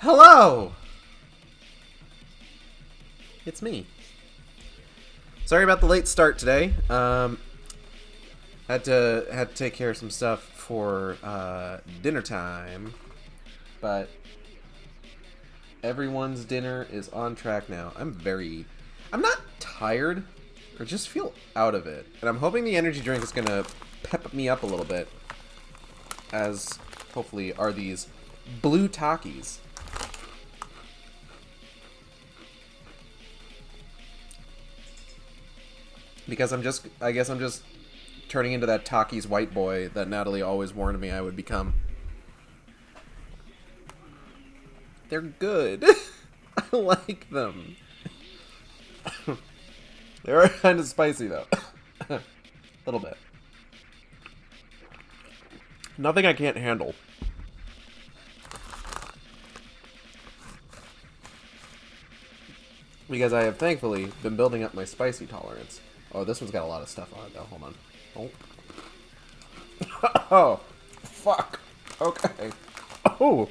Hello! It's me. Sorry about the late start today. Had to take care of some stuff for dinner time, but everyone's dinner is on track now. I'm not tired, I just feel out of it, and I'm hoping the energy drink is gonna pep me up a little bit, as hopefully are these blue Takis. Because I guess I'm just turning into that Takis white boy that Natalie always warned me I would become. They're good. I like them. They are kind of spicy though. A little bit. Nothing I can't handle. Because I have thankfully been building up my spicy tolerance. Oh, this one's got a lot of stuff on it, though. Hold on. Oh. Oh. Fuck. Okay. Oh.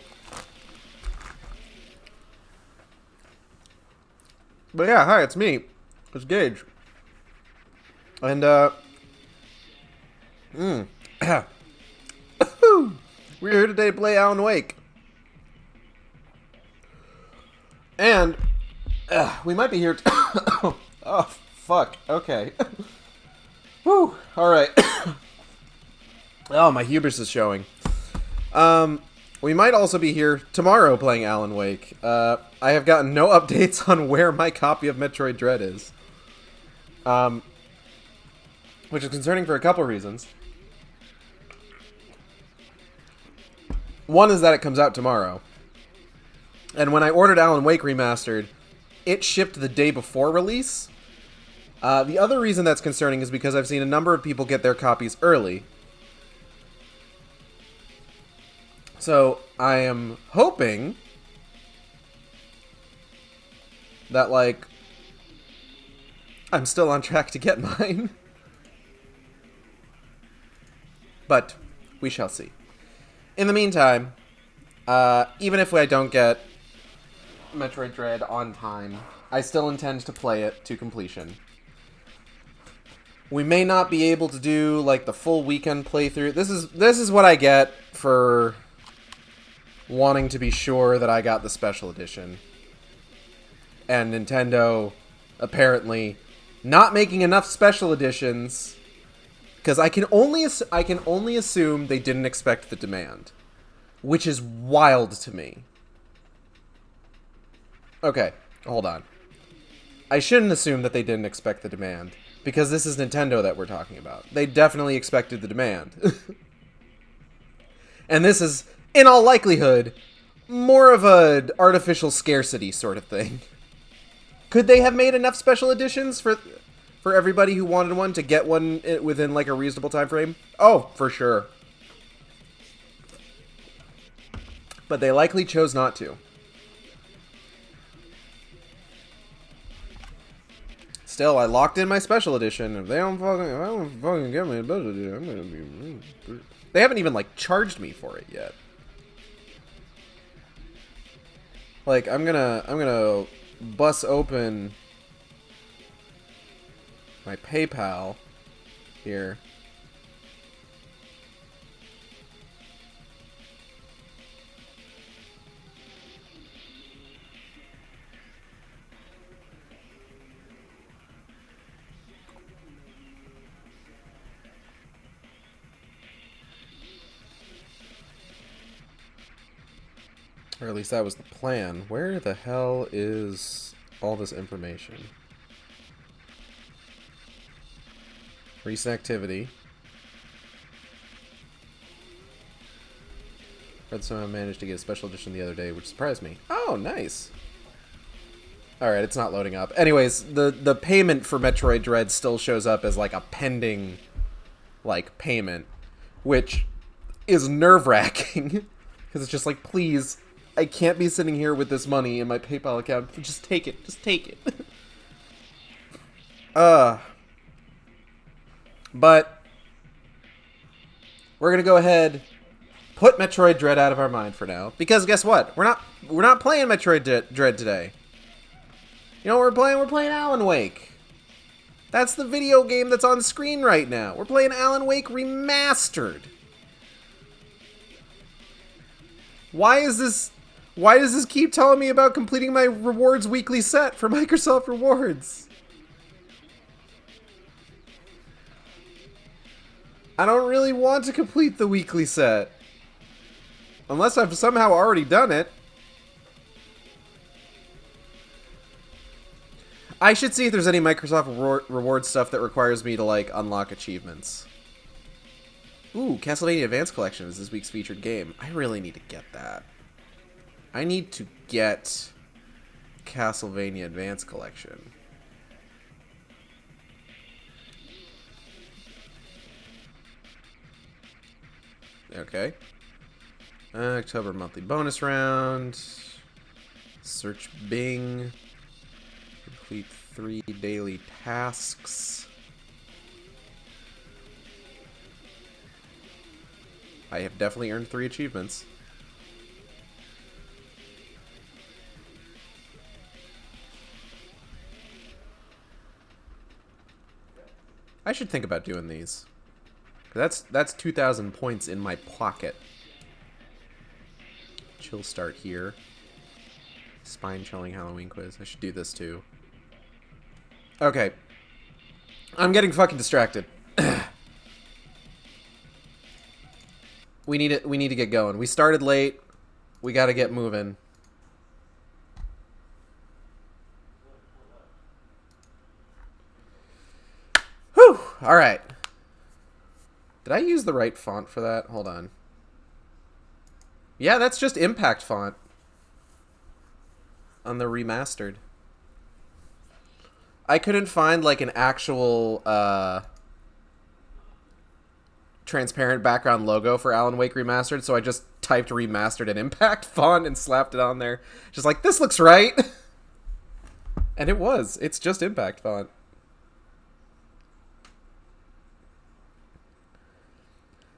But yeah, hi, it's me. It's Gage. And, we're here today to play Alan Wake. And, we might be here oh, fuck. Okay. Whew. Alright. Oh, my hubris is showing. We might also be here tomorrow playing Alan Wake. I have gotten no updates on where my copy of Metroid Dread is. Which is concerning for a couple reasons. One is that it comes out tomorrow. And when I ordered Alan Wake Remastered, it shipped the day before release. The other reason that's concerning is because I've seen a number of people get their copies early. So, I am hoping that, like, I'm still on track to get mine. But, we shall see. In the meantime, even if I don't get Metroid Dread on time, I still intend to play it to completion. We may not be able to do, like, the full weekend playthrough. This is what I get for wanting to be sure that I got the special edition. And Nintendo apparently not making enough special editions, because I can only assume they didn't expect the demand, which is wild to me. Okay, hold on. I shouldn't assume that they didn't expect the demand, because this is Nintendo that we're talking about. They definitely expected the demand. And this is, in all likelihood, more of an artificial scarcity sort of thing. Could they have made enough special editions for everybody who wanted one to get one within, like, a reasonable time frame? Oh, for sure. But they likely chose not to. Still, I locked in my special edition. If they don't fucking give me a special edition, I'm gonna be... They haven't even, like, charged me for it yet. Like, I'm gonna bust open my PayPal here. Or at least that was the plan. Where the hell is all this information? Recent activity. Read someone managed to get a special edition the other day, which surprised me. Oh, nice. Alright, it's not loading up. Anyways, the payment for Metroid Dread still shows up as, like, a pending, like, payment. Which is nerve-wracking. Because it's just like, please... I can't be sitting here with this money in my PayPal account. Just take it. Just take it. But we're going to go ahead, put Metroid Dread out of our mind for now, because guess what? We're not playing Metroid Dread today. You know what we're playing? We're playing Alan Wake. That's the video game that's on screen right now. We're playing Alan Wake Remastered. Why does this keep telling me about completing my rewards weekly set for Microsoft Rewards? I don't really want to complete the weekly set. Unless I've somehow already done it. I should see if there's any Microsoft reward stuff that requires me to, like, unlock achievements. Ooh, Castlevania Advance Collection is this week's featured game. I really need to get that. I need to get Castlevania Advance Collection. Okay. October monthly bonus round. Search Bing. Complete 3 daily tasks. I have definitely earned 3 achievements. I should think about doing these. That's 2,000 points in my pocket. Chill start here. Spine chilling Halloween quiz. I should do this too. Okay. I'm getting fucking distracted. We need to get going. We started late. We got to get moving. Whew. All right. Did I use the right font for that? Hold on. Yeah, that's just impact font on the remastered. I couldn't find like an actual transparent background logo for Alan Wake Remastered, so I just typed remastered in impact font and slapped it on there. Just like, this looks right. And it was. It's just impact font.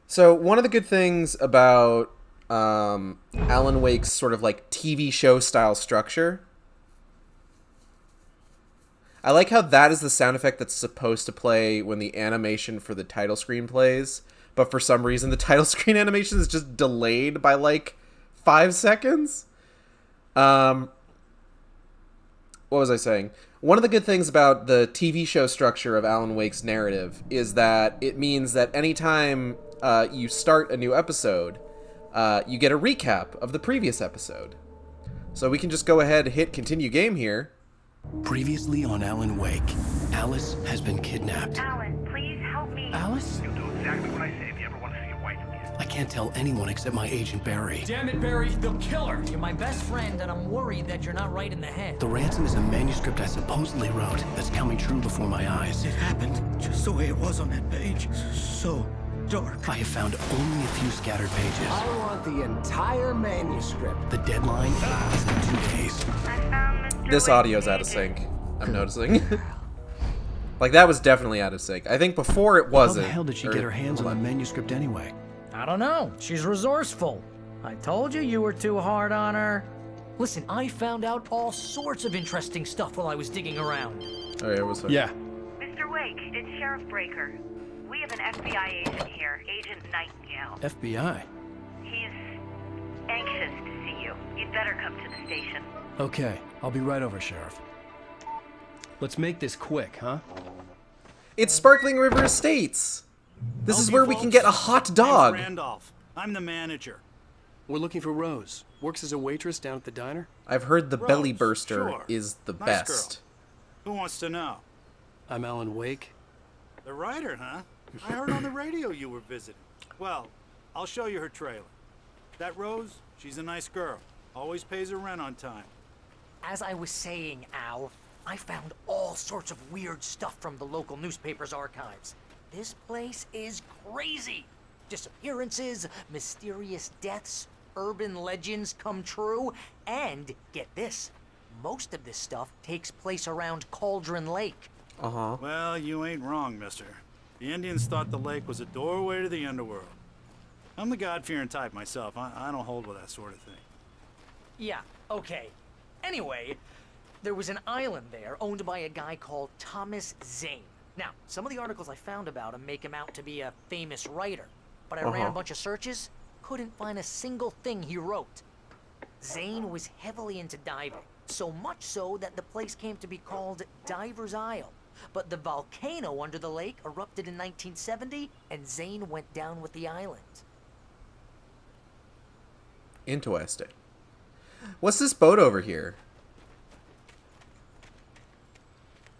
So one of the good things about Alan Wake's sort of like TV show style structure, I like how that is the sound effect that's supposed to play when the animation for the title screen plays, but for some reason the title screen animation is just delayed by like 5 seconds. What was I saying? One of the good things about the TV show structure of Alan Wake's narrative is that it means that anytime you start a new episode, you get a recap of the previous episode. So we can just go ahead and hit continue game here. Previously on Alan Wake, Alice has been kidnapped. Alan, please help me. Alice? You'll do exactly what I say if you ever want to see your wife again. I can't tell anyone except my agent Barry. Damn it, Barry, they'll kill her. You're my best friend, and I'm worried that you're not right in the head. The ransom is a manuscript I supposedly wrote that's coming true before my eyes. It happened just the way it was on that page. So dark. I have found only a few scattered pages. I want the entire manuscript. The deadline is in 2 days. I found Mr. This Wake's audio's out of agent. sync. I'm noticing. Like, that was definitely out of sync. I think before it How wasn't. the hell did she get her hands on that manuscript anyway? I don't know. She's resourceful. I told you were too hard on her. Listen, I found out all sorts of interesting stuff while I was digging around. Oh, yeah, what's up? Yeah. Mr. Wake, it's Sheriff Breaker. We have an FBI agent here, Agent Nightingale. FBI. He's anxious to see you. You'd better come to the station. Okay, I'll be right over, Sheriff. Let's make this quick, huh? It's Sparkling River Estates. This is where we can get a hot dog. I'm Randolph. I'm the manager. We're looking for Rose. Works as a waitress down at the diner. I've heard the Rose, belly burster sure. is the Nice best. Who wants to know? I'm Alan Wake. The writer, huh? I heard on the radio you were visiting. Well, I'll show you her trailer. That Rose, she's a nice girl. Always pays her rent on time. As I was saying, Al, I found all sorts of weird stuff from the local newspaper's archives. This place is crazy. Disappearances, mysterious deaths, urban legends come true, and get this, most of this stuff takes place around Cauldron Lake. Uh-huh. Well, you ain't wrong, mister. The Indians thought the lake was a doorway to the underworld. I'm the God-fearing type myself. I don't hold with that sort of thing. Yeah, okay. Anyway, there was an island there owned by a guy called Thomas Zane. Now, some of the articles I found about him make him out to be a famous writer, but I ran a bunch of searches, couldn't find a single thing he wrote. Zane was heavily into diving, so much so that the place came to be called Diver's Isle. But the volcano under the lake erupted in 1970, and Zane went down with the island. Interesting. What's this boat over here?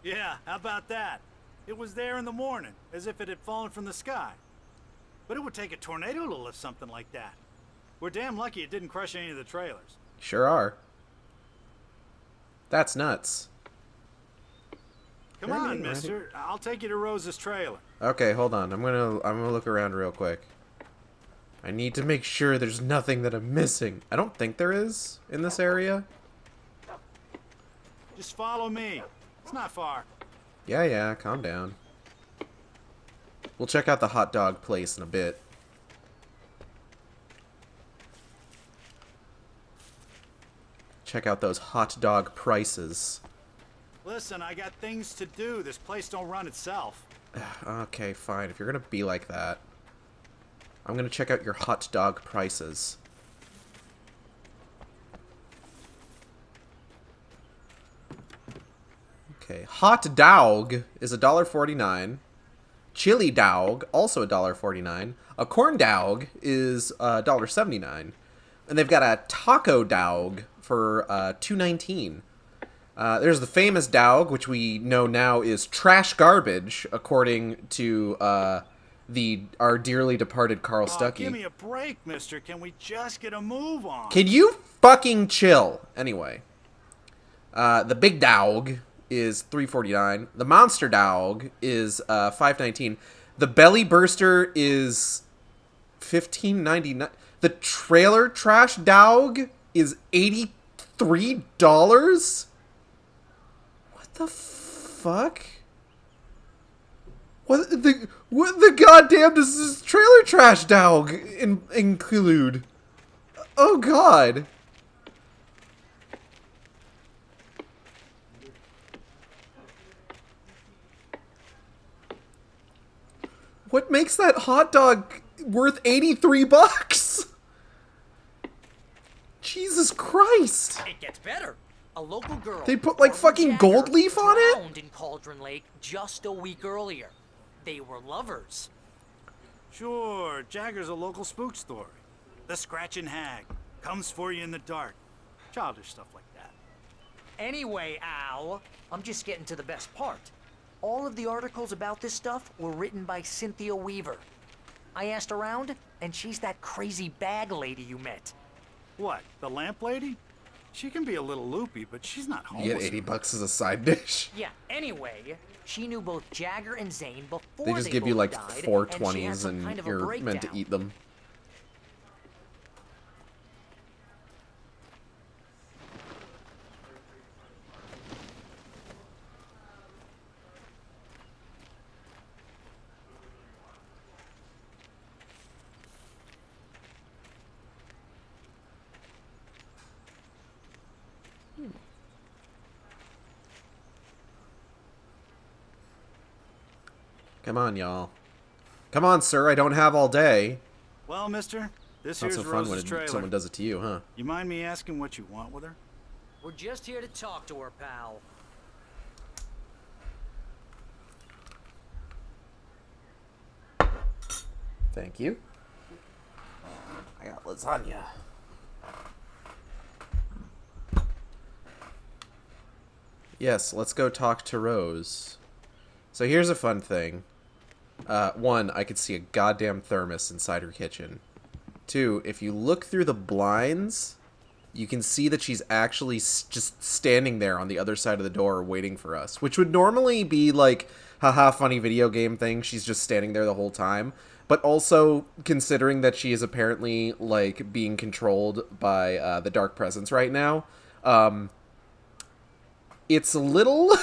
Yeah, how about that? It was there in the morning, as if it had fallen from the sky. But it would take a tornado to lift something like that. We're damn lucky it didn't crush any of the trailers. Sure are. That's nuts. Come on, mister. I'll take you to Rose's trailer. Okay, hold on. I'm gonna look around real quick. I need to make sure there's nothing that I'm missing. I don't think there is in this area. Just follow me. It's not far. Yeah, calm down. We'll check out the hot dog place in a bit. Check out those hot dog prices. Listen, I got things to do. This place don't run itself. Okay, fine. If you're gonna be like that, I'm gonna check out your hot dog prices. Okay, hot dog is $1.49. Chili dog, also $1.49. A corn dog is $1.79. And they've got a taco dog for $2.19. There's the famous dog, which we know now is trash garbage, according to our dearly departed Carl Stuckey. Give me a break, mister. Can we just get a move on? Can you fucking chill? Anyway, the big dog is $3.49. The monster dog is $5.19. The belly burster is $15.99. The trailer trash dog is $83. What the fuck? What the goddamn does this trailer trash dog include? Oh god. What makes that hot dog worth 83 bucks? Jesus Christ. It gets better. A local girl. They put like fucking gold leaf on it? Drowned in Cauldron Lake just a week earlier. They were lovers. Sure, Jagger's a local spook story. The Scratching Hag comes for you in the dark. Childish stuff like that. Anyway, Al, I'm just getting to the best part. All of the articles about this stuff were written by Cynthia Weaver. I asked around, and she's that crazy bag lady you met. What, the lamp lady? She can be a little loopy, but she's not homeless. You get 80 bucks as a side dish. Yeah, anyway, she knew both Jagger and Zane before They just give you both like died, 420s and and you're meant to eat them. Come on, y'all. Come on, sir. I don't have all day. Well, mister, this Not here's so fun when Rose's trailer. someone does it to you, huh? You mind me asking what you want with her? We're just here to talk to her, pal. Thank you. I got lasagna. Yes, let's go talk to Rose. So here's a fun thing. One, I could see a goddamn thermos inside her kitchen. Two, if you look through the blinds, you can see that she's actually just standing there on the other side of the door waiting for us. Which would normally be like, haha, funny video game thing. She's just standing there the whole time. But also, considering that she is apparently, like, being controlled by the Dark Presence right now, it's a little...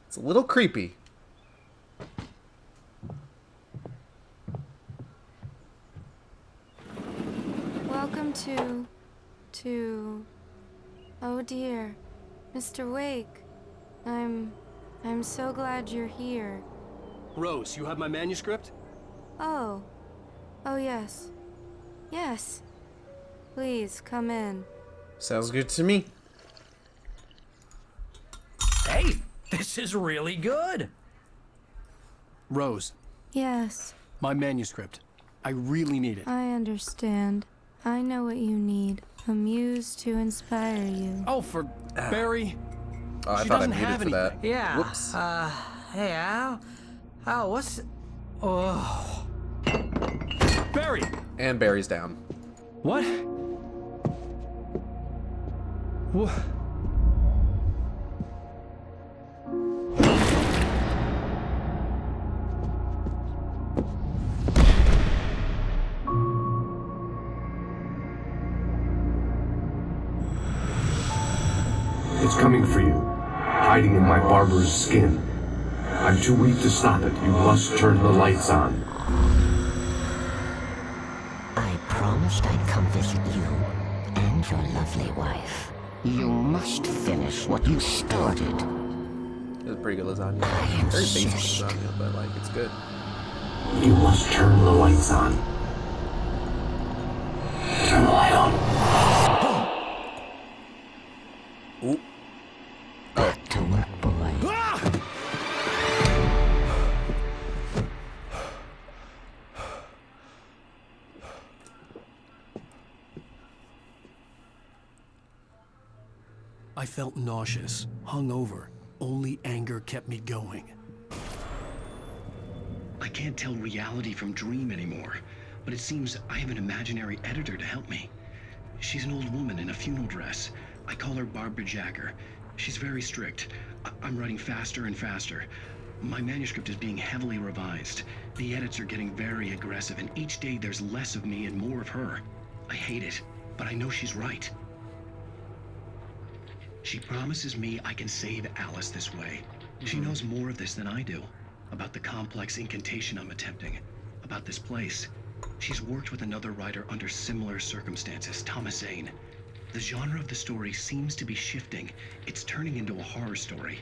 it's a little creepy. Welcome to... Oh dear, Mr. Wake. I'm so glad you're here. Rose, you have my manuscript? Oh. Oh yes. Yes. Please, come in. Sounds good to me. Hey, this is really good. Rose, Yes, my manuscript. I really need it. I understand. I know what you need. A muse to inspire you. Oh, for Barry. Oh, I She thought I doesn't muted have for that. anything. Yeah. Whoops. Hey, Al. Al, what's... Oh. Barry! And Barry's down. What? What? It's coming for you, hiding in my barber's skin. I'm too weak to stop it. You must turn the lights on. I promised I'd come visit you and your lovely wife. You must finish what you started. It's a pretty good lasagna. Very basic lasagna, but like it's good. You must turn the lights on. Turn the light on. Ooh. Back to work, boy. I felt nauseous, hungover. Only anger kept me going. I can't tell reality from dream anymore, but it seems I have an imaginary editor to help me. She's an old woman in a funeral dress. I call her Barbara Jacker. She's very strict. I'm writing faster and faster. My manuscript is being heavily revised. The edits are getting very aggressive, and each day there's less of me and more of her. I hate it, but I know she's right. She promises me I can save Alice this way. She knows more of this than I do. About the complex incantation I'm attempting. About this place. She's worked with another writer under similar circumstances, Thomas Zane. The genre of the story seems to be shifting. It's turning into a horror story.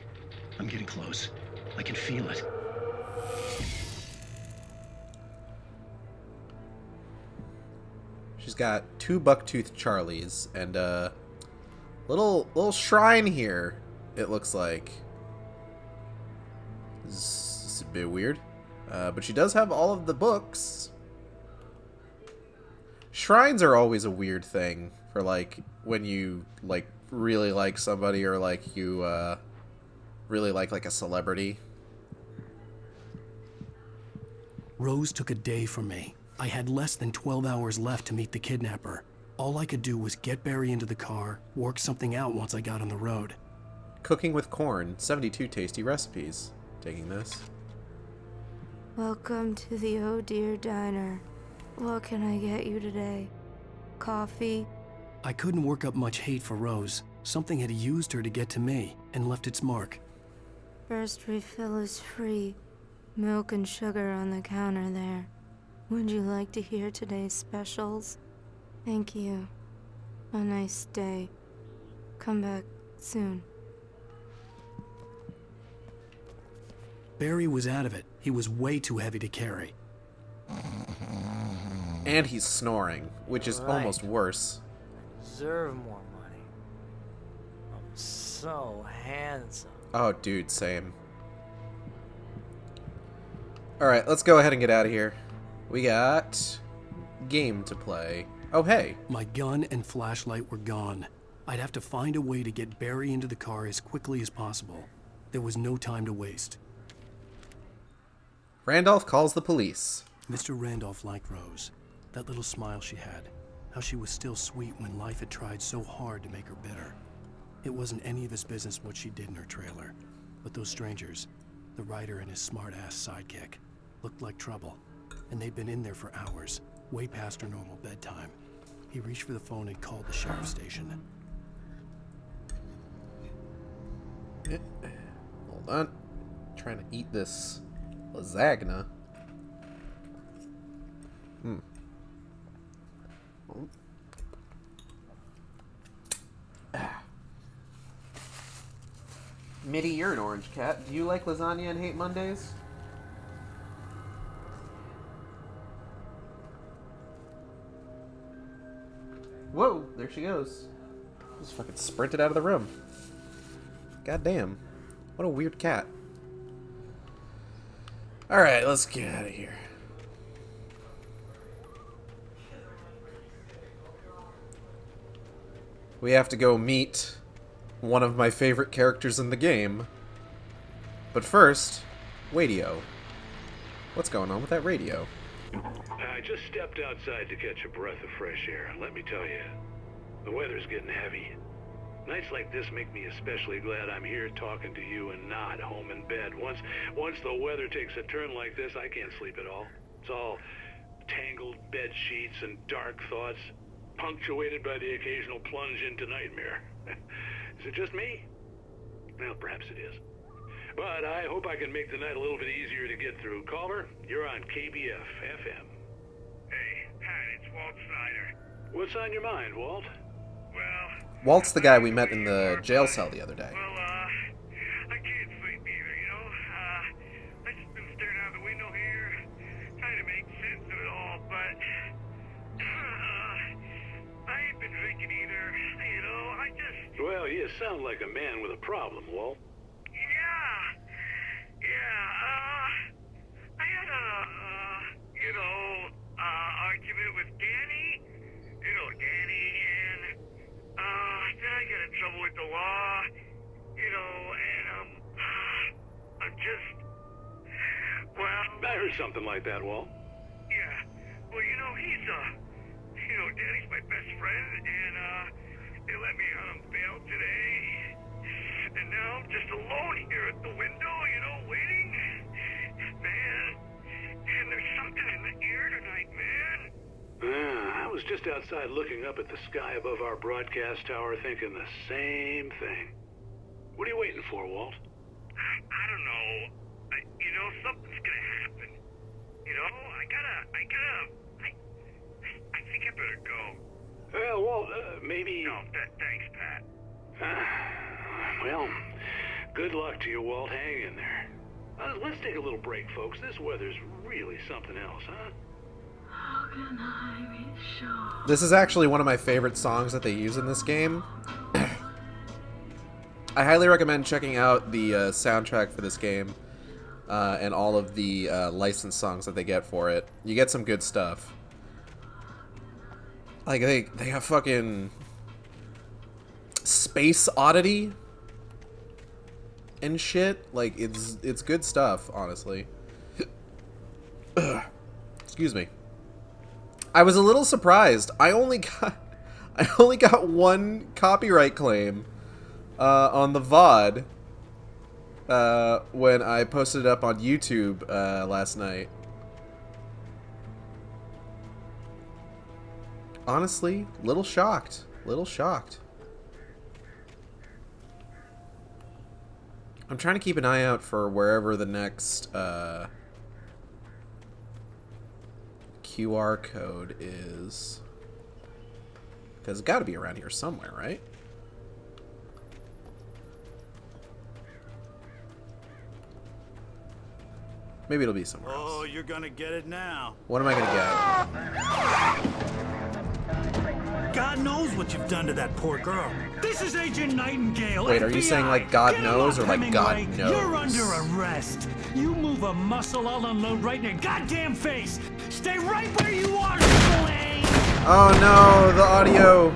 I'm getting close. I can feel it. She's got 2 bucktooth Charlies and a little shrine here. It looks like. It's a bit weird, but she does have all of the books. Shrines are always a weird thing for like when you like really like somebody or like you really like a celebrity. Rose took a day from me. I had less than 12 hours left to meet the kidnapper. All I could do was get Barry into the car, work something out once I got on the road. Cooking with corn, 72 tasty recipes. Taking this. Welcome to the Oh Dear Diner. What can I get you today? Coffee? I couldn't work up much hate for Rose. Something had used her to get to me and left its mark. First refill is free. Milk and sugar on the counter there. Would you like to hear today's specials? Thank you. A nice day. Come back soon. Barry was out of it. He was way too heavy to carry. And he's snoring, which is almost worse. I deserve more money. I'm so handsome. Oh, dude, same. Alright, let's go ahead and get out of here. We got game to play. Oh, hey. My gun and flashlight were gone. I'd have to find a way to get Barry into the car as quickly as possible. There was no time to waste. Randolph calls the police. Mr. Randolph liked Rose. That little smile she had. How she was still sweet when life had tried so hard to make her bitter. It wasn't any of his business what she did in her trailer. But those strangers, the writer and his smart-ass sidekick, looked like trouble. And they'd been in there for hours, way past her normal bedtime. He reached for the phone and called the sheriff's station. Hold on. Trying to eat this lasagna. Eddie, you're an orange cat. Do you like lasagna and hate Mondays? Whoa, there she goes. Just fucking sprinted out of the room. God damn. What a weird cat. Alright, let's get out of here. We have to go meet one of my favorite characters in the game. But first, radio. What's going on with that radio? I just stepped outside to catch a breath of fresh air, and let me tell you, the weather's getting heavy. Nights like this make me especially glad I'm here talking to you and not home in bed. Once the weather takes a turn like this, I can't sleep at all. It's all tangled bed sheets and dark thoughts, punctuated by the occasional plunge into nightmare. Is it just me? Well, perhaps it is. But I hope I can make the night a little bit easier to get through. Caller, you're on KBF FM. Hey, Pat, it's Walt Snyder. What's on your mind, Walt? Well, Walt's the guy we met in the jail cell the other day. Well, I can't sleep either, you know? I just been staring out the window here, trying to make sense of it all, but I ain't been drinking either, you know? I just... Well, you sound like a man with a problem, Walt. I had a, argument with Danny. You know, Danny, and, then I got in trouble with the law, you know, and, I'm just, well... I heard something like that, Walt. Yeah, well, you know, Danny's my best friend, and, they let me out on bail today. And now I'm just alone here at the window, you know, waiting. Man, and there's something in the air tonight, man. I was just outside looking up at the sky above our broadcast tower thinking the same thing. What are you waiting for, Walt? I don't know. You know, something's gonna happen. You know, I think I better go. Well, Walt, maybe... No, thanks, Pat. Well, good luck to you, Walt. Hang in there. Let's take a little break, folks. This weather's really something else, huh? How can I be sure? This is actually one of my favorite songs that they use in this game. I highly recommend checking out the soundtrack for this game and all of the licensed songs that they get for it. You get some good stuff. Like, they have fucking Space Oddity and shit. Like, it's good stuff, honestly. Excuse me. I was a little surprised. I only got one copyright claim on the VOD when I posted it up on YouTube last night. Honestly, little shocked. I'm trying to keep an eye out for wherever the next QR code is. Because it's got to be around here somewhere, right? Maybe it'll be somewhere else. Oh, you're gonna get it now. What am I gonna get? God knows what you've done to that poor girl. This is Agent Nightingale. Wait, are you saying like God knows or like God knows? You're under arrest. You move a muscle, I'll unload right in your goddamn face. Stay right where you are, Slane. Oh no, the audio.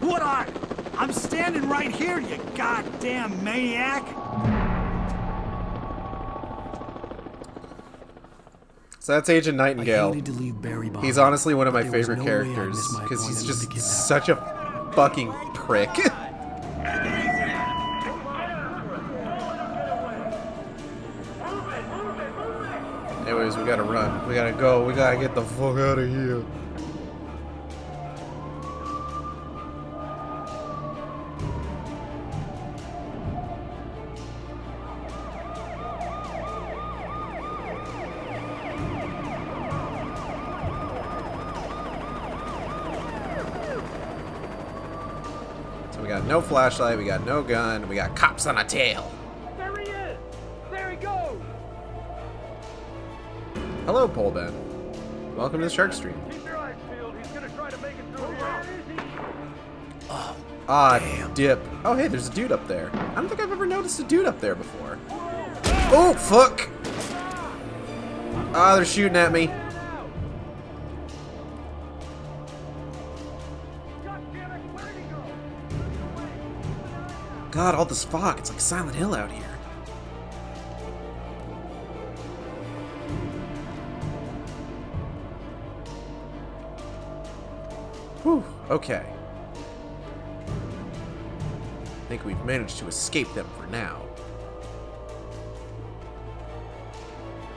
What are? I'm standing right here, you goddamn maniac. So that's Agent Nightingale. He's honestly one of my favorite characters because he's just such a fucking prick. Anyways, we gotta run. We gotta go. We gotta get the fuck out of here. We got no flashlight, we got no gun, we got cops on a tail. There he is! There he goes! Hello, Pole Ben. Welcome to the Shark Stream. Keep your eyes peeled. He's gonna try to make it through here. Ah, dip. Oh, hey, there's a dude up there. I don't think I've ever noticed a dude up there before. Oh, fuck! Ah, they're shooting at me. God, all this fog. It's like Silent Hill out here. Whew, okay. I think we've managed to escape them for now.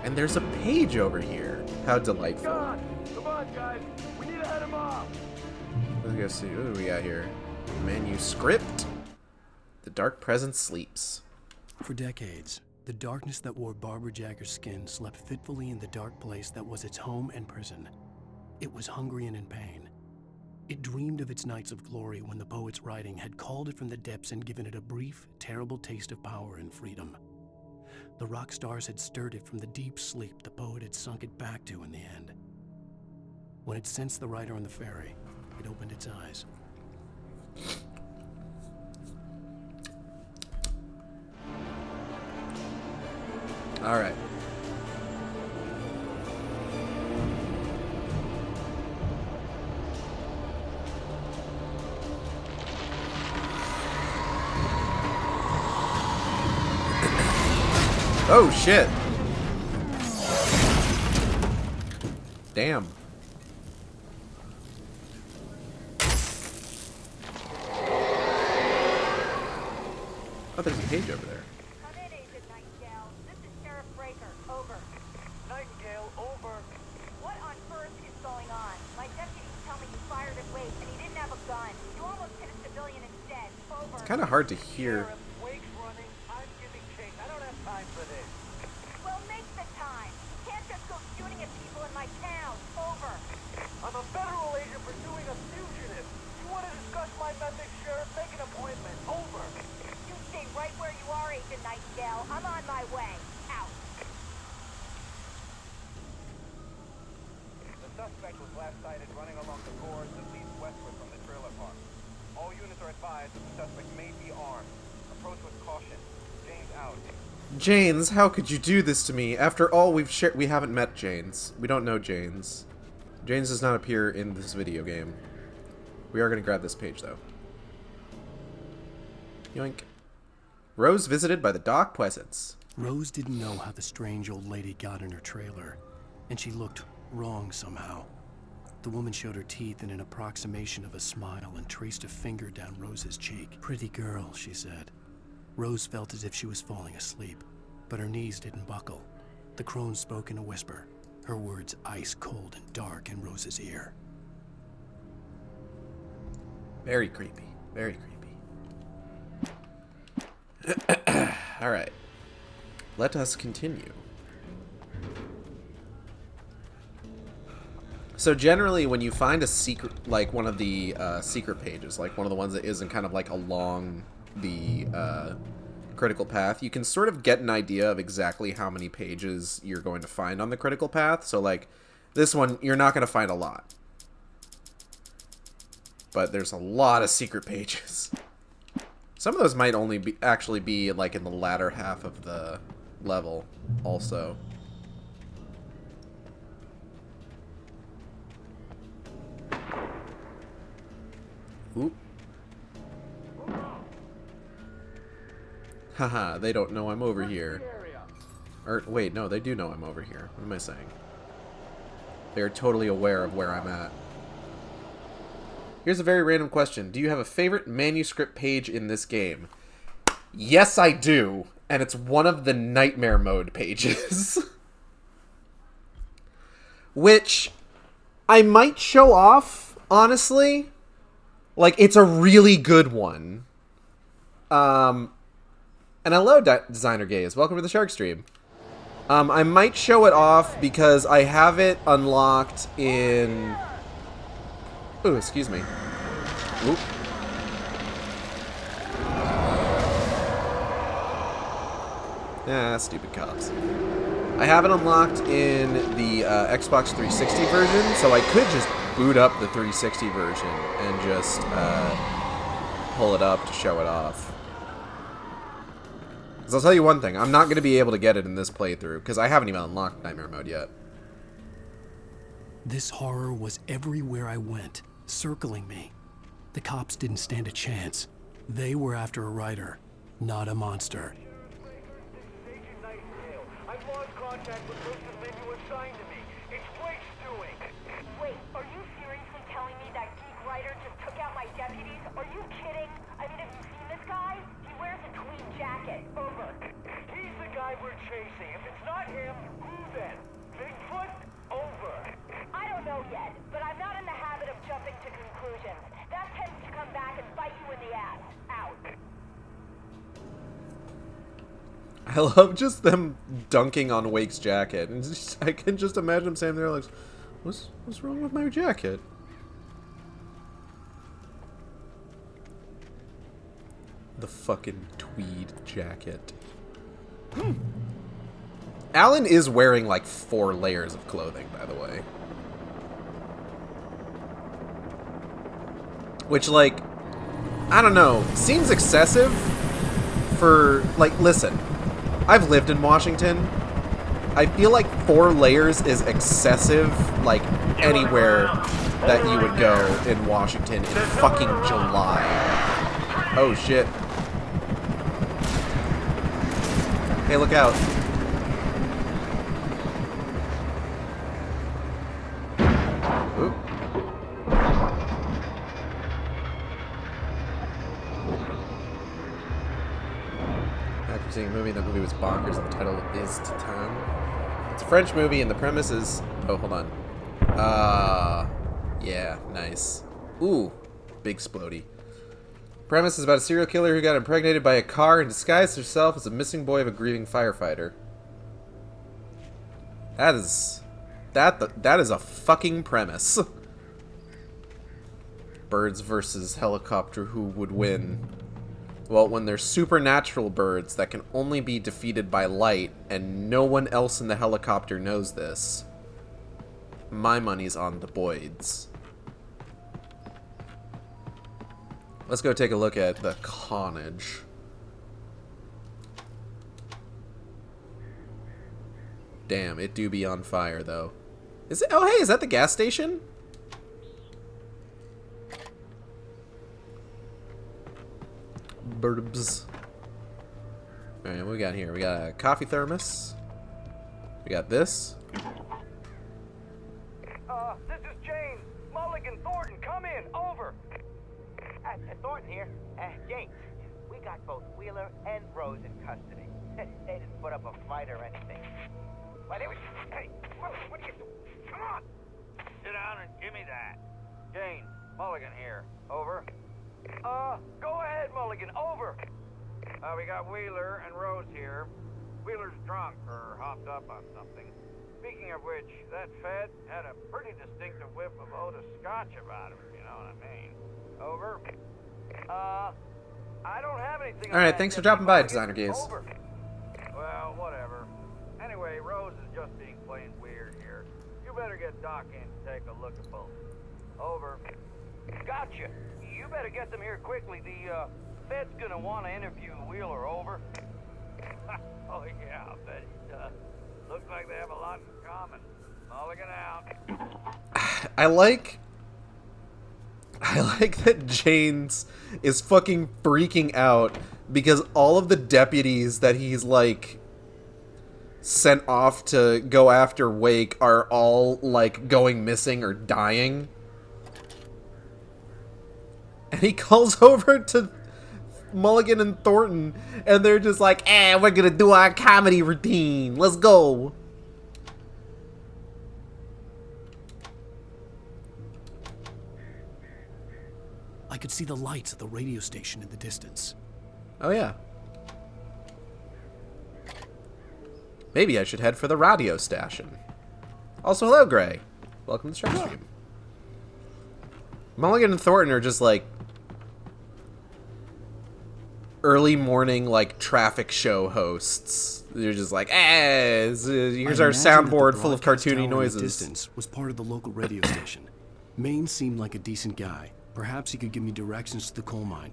And there's a page over here. How delightful. Come on, guys. We need to head him off. Let's go see. What do we got here? Manuscript. The dark presence sleeps. For decades, the darkness that wore Barbara Jagger's skin slept fitfully in the dark place that was its home and prison. It was hungry and in pain. It dreamed of its nights of glory when the poet's writing had called it from the depths and given it a brief, terrible taste of power and freedom. The rock stars had stirred it from the deep sleep the poet had sunk it back to in the end. When it sensed the writer on the ferry, it opened its eyes. All right. Oh, shit. Damn. Oh, there's a page over there. Come in, Agent Nightingale. This is Sheriff Breaker. Over. Nightingale, over. What on earth is going on? My deputies tell me you fired at Wake and he didn't have a gun. You almost hit a civilian instead. Over. It's kind of hard to hear. Wake's running. I'm giving chase. I don't have time for this. Well, make the time. You can't just go shooting at people in my town. Over. I'm a federal agent pursuing a fugitive. You want to discuss my methods, Sheriff? Make an appointment. Over. You stay right where you are, Agent Nightingale. I'm on my way. Out. The suspect was last sighted running along the gorge that leads westward from the trailer park. All units are advised that the suspect may be armed. Approach with caution. James out. Janes, how could you do this to me? After all we've shared, we haven't met Janes. We don't know Janes. Janes does not appear in this video game. We are going to grab this page, though. Yoink. Rose visited by the Dark Presence. Rose didn't know how the strange old lady got in her trailer, and she looked wrong somehow. The woman showed her teeth in an approximation of a smile and traced a finger down Rose's cheek. Pretty girl, she said. Rose felt as if she was falling asleep, but her knees didn't buckle. The crone spoke in a whisper, her words ice cold and dark in Rose's ear. Very creepy. Very creepy. Alright. Let us continue. So generally when you find a secret, like one of the secret pages, like one of the ones that isn't kind of like along the critical path, you can sort of get an idea of exactly how many pages you're going to find on the critical path. So like this one, you're not going to find a lot. But there's a lot of secret pages. Some of those might only be actually be like in the latter half of the level also. Oop. Haha, they don't know I'm over here. Or, wait, no, they do know I'm over here. What am I saying? They're totally aware of where I'm at. Here's a very random question. Do you have a favorite manuscript page in this game? Yes, I do. And it's one of the nightmare mode pages. Which I might show off, honestly. Like, it's a really good one. And hello, Designer Gaze. Welcome to the Shark Stream. I might show it off because I have it unlocked in... Ooh, excuse me. Oop. Yeah, stupid cops. I have it unlocked in the Xbox 360 version, so I could just boot up the 360 version and just pull it up to show it off. Because I'll tell you one thing, I'm not going to be able to get it in this playthrough, because I haven't even unlocked Nightmare Mode yet. This horror was everywhere I went, circling me. The cops didn't stand a chance. They were after a writer, not a monster. Agent Nightingale. I've lost contact with most of the men you assigned to me. It's Wake's doing. Wait, are you seriously telling me that geek writer just took out my deputies? Are you kidding? I mean, have you seen this guy? He wears a tweed jacket. Over. He's the guy we're chasing. If it's not him, who then? Bigfoot? Over. I don't know yet, but I'm not in the habit of jumping to conclusions. That tends to come back and bite you in the ass. Out. I love just them dunking on Wake's jacket. And just, I can just imagine him standing there like, what's wrong with my jacket? The fucking tweed jacket. Alan is wearing like 4 layers of clothing, by the way. Which, like, I don't know, seems excessive for, like, listen, I've lived in Washington. I feel like 4 layers is excessive, like, anywhere that you would go in Washington in fucking July. Oh, shit. Hey, look out. Oop. After seeing a movie, the movie was bonkers, and the title is Titan. It's a French movie, and the premise is... Oh, hold on. Yeah, nice. Ooh, big splody. Premise is about a serial killer who got impregnated by a car and disguised herself as a missing boy of a grieving firefighter. That is a fucking premise. Birds versus helicopter, who would win? Well, when they're supernatural birds that can only be defeated by light, and no one else in the helicopter knows this, my money's on the Boyds. Let's go take a look at the carnage. Damn, it do be on fire, though. Is it? Oh, hey, is that the gas station? Burbs. Alright, what we got here? We got a coffee thermos. We got this. This is James. Mulligan, Thornton, come in. Over. Thornton here. James, we got both Wheeler and Rose in custody. They didn't put up a fight or anything. Why, they were... Hey, what are you doing? Come on! Sit down and give me that. James, Mulligan here. Over. Go ahead, Mulligan. Over. We got Wheeler and Rose here. Wheeler's drunk or hopped up on something. Speaking of which, that Fed had a pretty distinctive whiff of Otis Scotch about him, if you know what I mean. Over. I don't have anything. Alright, thanks for dropping by, Designer Gaze. Over. Well, whatever. Anyway, Rose is just being plain weird here. You better get Doc in to take a look at both. Over. Gotcha. You better get them here quickly. The Fed's gonna want to interview Wheeler. Over. Oh yeah, I bet he does. Looks like they have a lot in common. Mulligan out. I like that James is fucking freaking out because all of the deputies that he's like sent off to go after Wake are all like going missing or dying. And he calls over to Mulligan and Thornton and they're just like, we're gonna do our comedy routine. Let's go. I could see the lights at the radio station in the distance. Oh, yeah. Maybe I should head for the radio station. Also, hello, Gray. Welcome to the stream. Mulligan and Thornton are just like... early morning, like, traffic show hosts. They're just like, here's our soundboard full of cartoony noises. Distance was part of the local radio station. Maine seemed like a decent guy. Perhaps he could give me directions to the coal mine.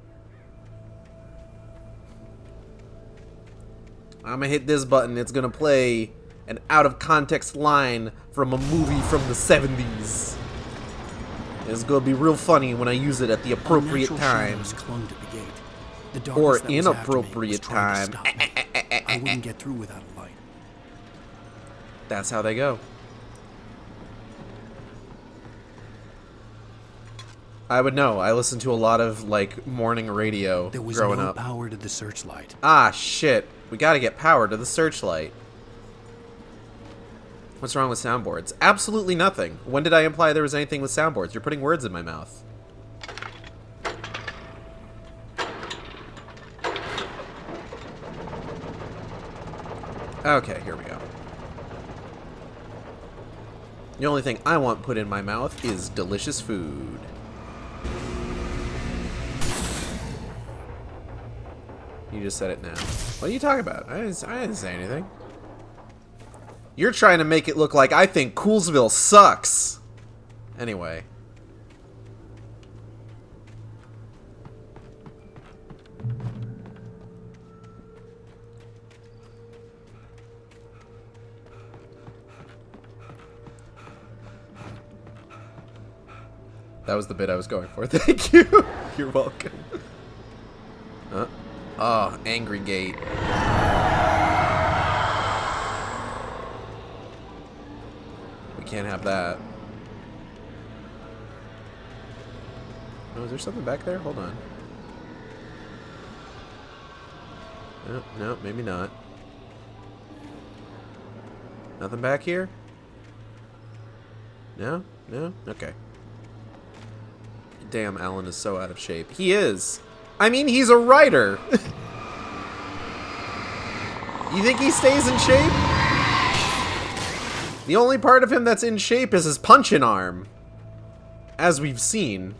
I'm gonna hit this button. It's gonna play an out-of-context line from a movie from the 70s. It's gonna be real funny when I use it at the appropriate time. Clung to the gate. The Or darkness that was after me inappropriate was trying to time. stop me. I wouldn't get through without a light. That's how they go. I would know. I listened to a lot of, like, morning radio There was growing no up. power to the searchlight. Ah, shit. We gotta get power to the searchlight. What's wrong with soundboards? Absolutely nothing. When did I imply there was anything with soundboards? You're putting words in my mouth. Okay, here we go. The only thing I want put in my mouth is delicious food. You just said it now. What are you talking about? I didn't say anything. You're trying to make it look like I think Coolsville sucks. Anyway. That was the bit I was going for. Thank you. You're welcome. Oh, Angry Gate. We can't have that. Oh, is there something back there? Hold on. No, no, maybe not. Nothing back here? No? No? Okay. Damn, Alan is so out of shape. He is. I mean, he's a writer. You think he stays in shape? The only part of him that's in shape is his punching arm. As we've seen.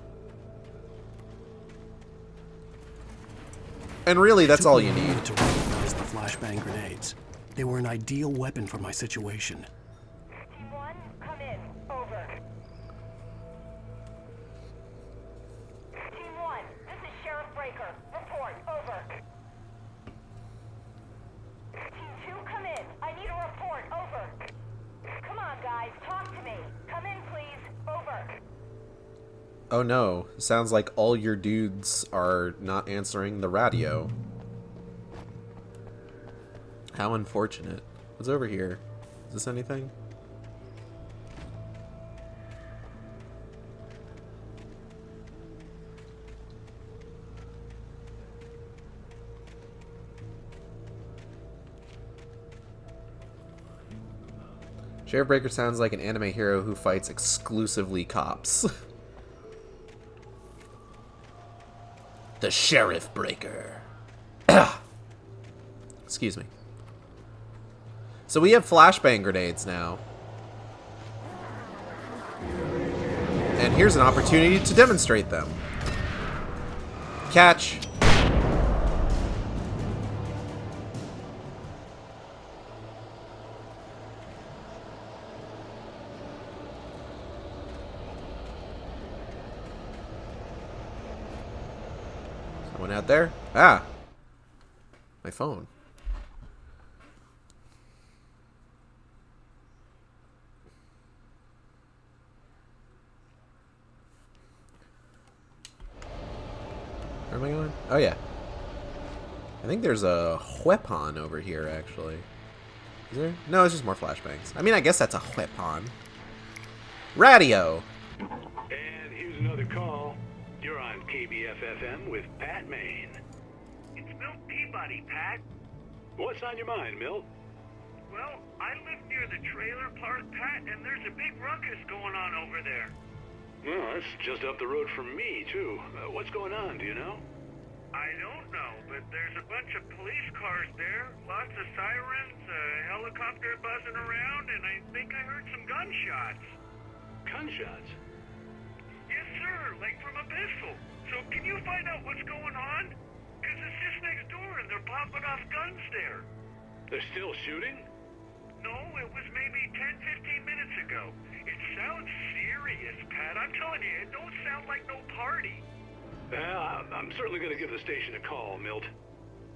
And really, that's all you need. To recognize the flashbang grenades. They were an ideal weapon for my situation. Team 1, come in. Over. Team 1, this is Sheriff Breaker. Report. Over. Team 2, come in. I need a report. Over. Come on, guys. Talk to me. Come in, please. Over. Oh no. Sounds like all your dudes are not answering the radio. How unfortunate. What's over here? Is this anything? Sheriff Breaker sounds like an anime hero who fights exclusively cops. The Sheriff Breaker. Excuse me. So we have flashbang grenades now. And here's an opportunity to demonstrate them. Catch. Someone out there? Ah. My phone. Where am I going? Oh, yeah. I think there's a weapon over here, actually. Is there? No, it's just more flashbangs. I mean, I guess that's a weapon. Radio! And here's another call. You're on KBF-FM with Pat Maine. It's Milt Peabody, Pat. What's on your mind, Milt? Well, I live near the trailer park, Pat, and there's a big ruckus going on over there. Well, that's just up the road from me, too. What's going on, do you know? I don't know, but there's a bunch of police cars there, lots of sirens, a helicopter buzzing around, and I think I heard some gunshots. Gunshots? Yes, sir, like from a pistol. So can you find out what's going on? Because it's just next popping off guns there. They're still shooting? No, it was maybe 10-15 minutes ago. It sounds serious, Pat. I'm telling you, it don't sound like no party. Well, I'm certainly going to give the station a call, Milt.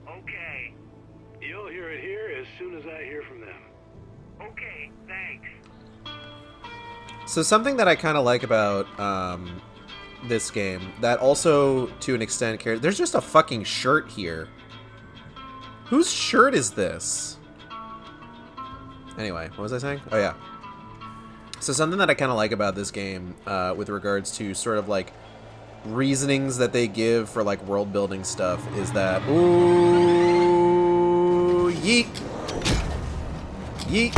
Okay. You'll hear it here as soon as I hear from them. Okay, thanks. So something that I kind of like about this game, that also, to an extent, cares. There's just a fucking shirt here. Whose shirt is this? Anyway, what was I saying? Oh, yeah. So something that I kind of like about this game, with regards to sort of, like, reasonings that they give for, like, world-building stuff, is that... Ooh... Yeet! Yeet!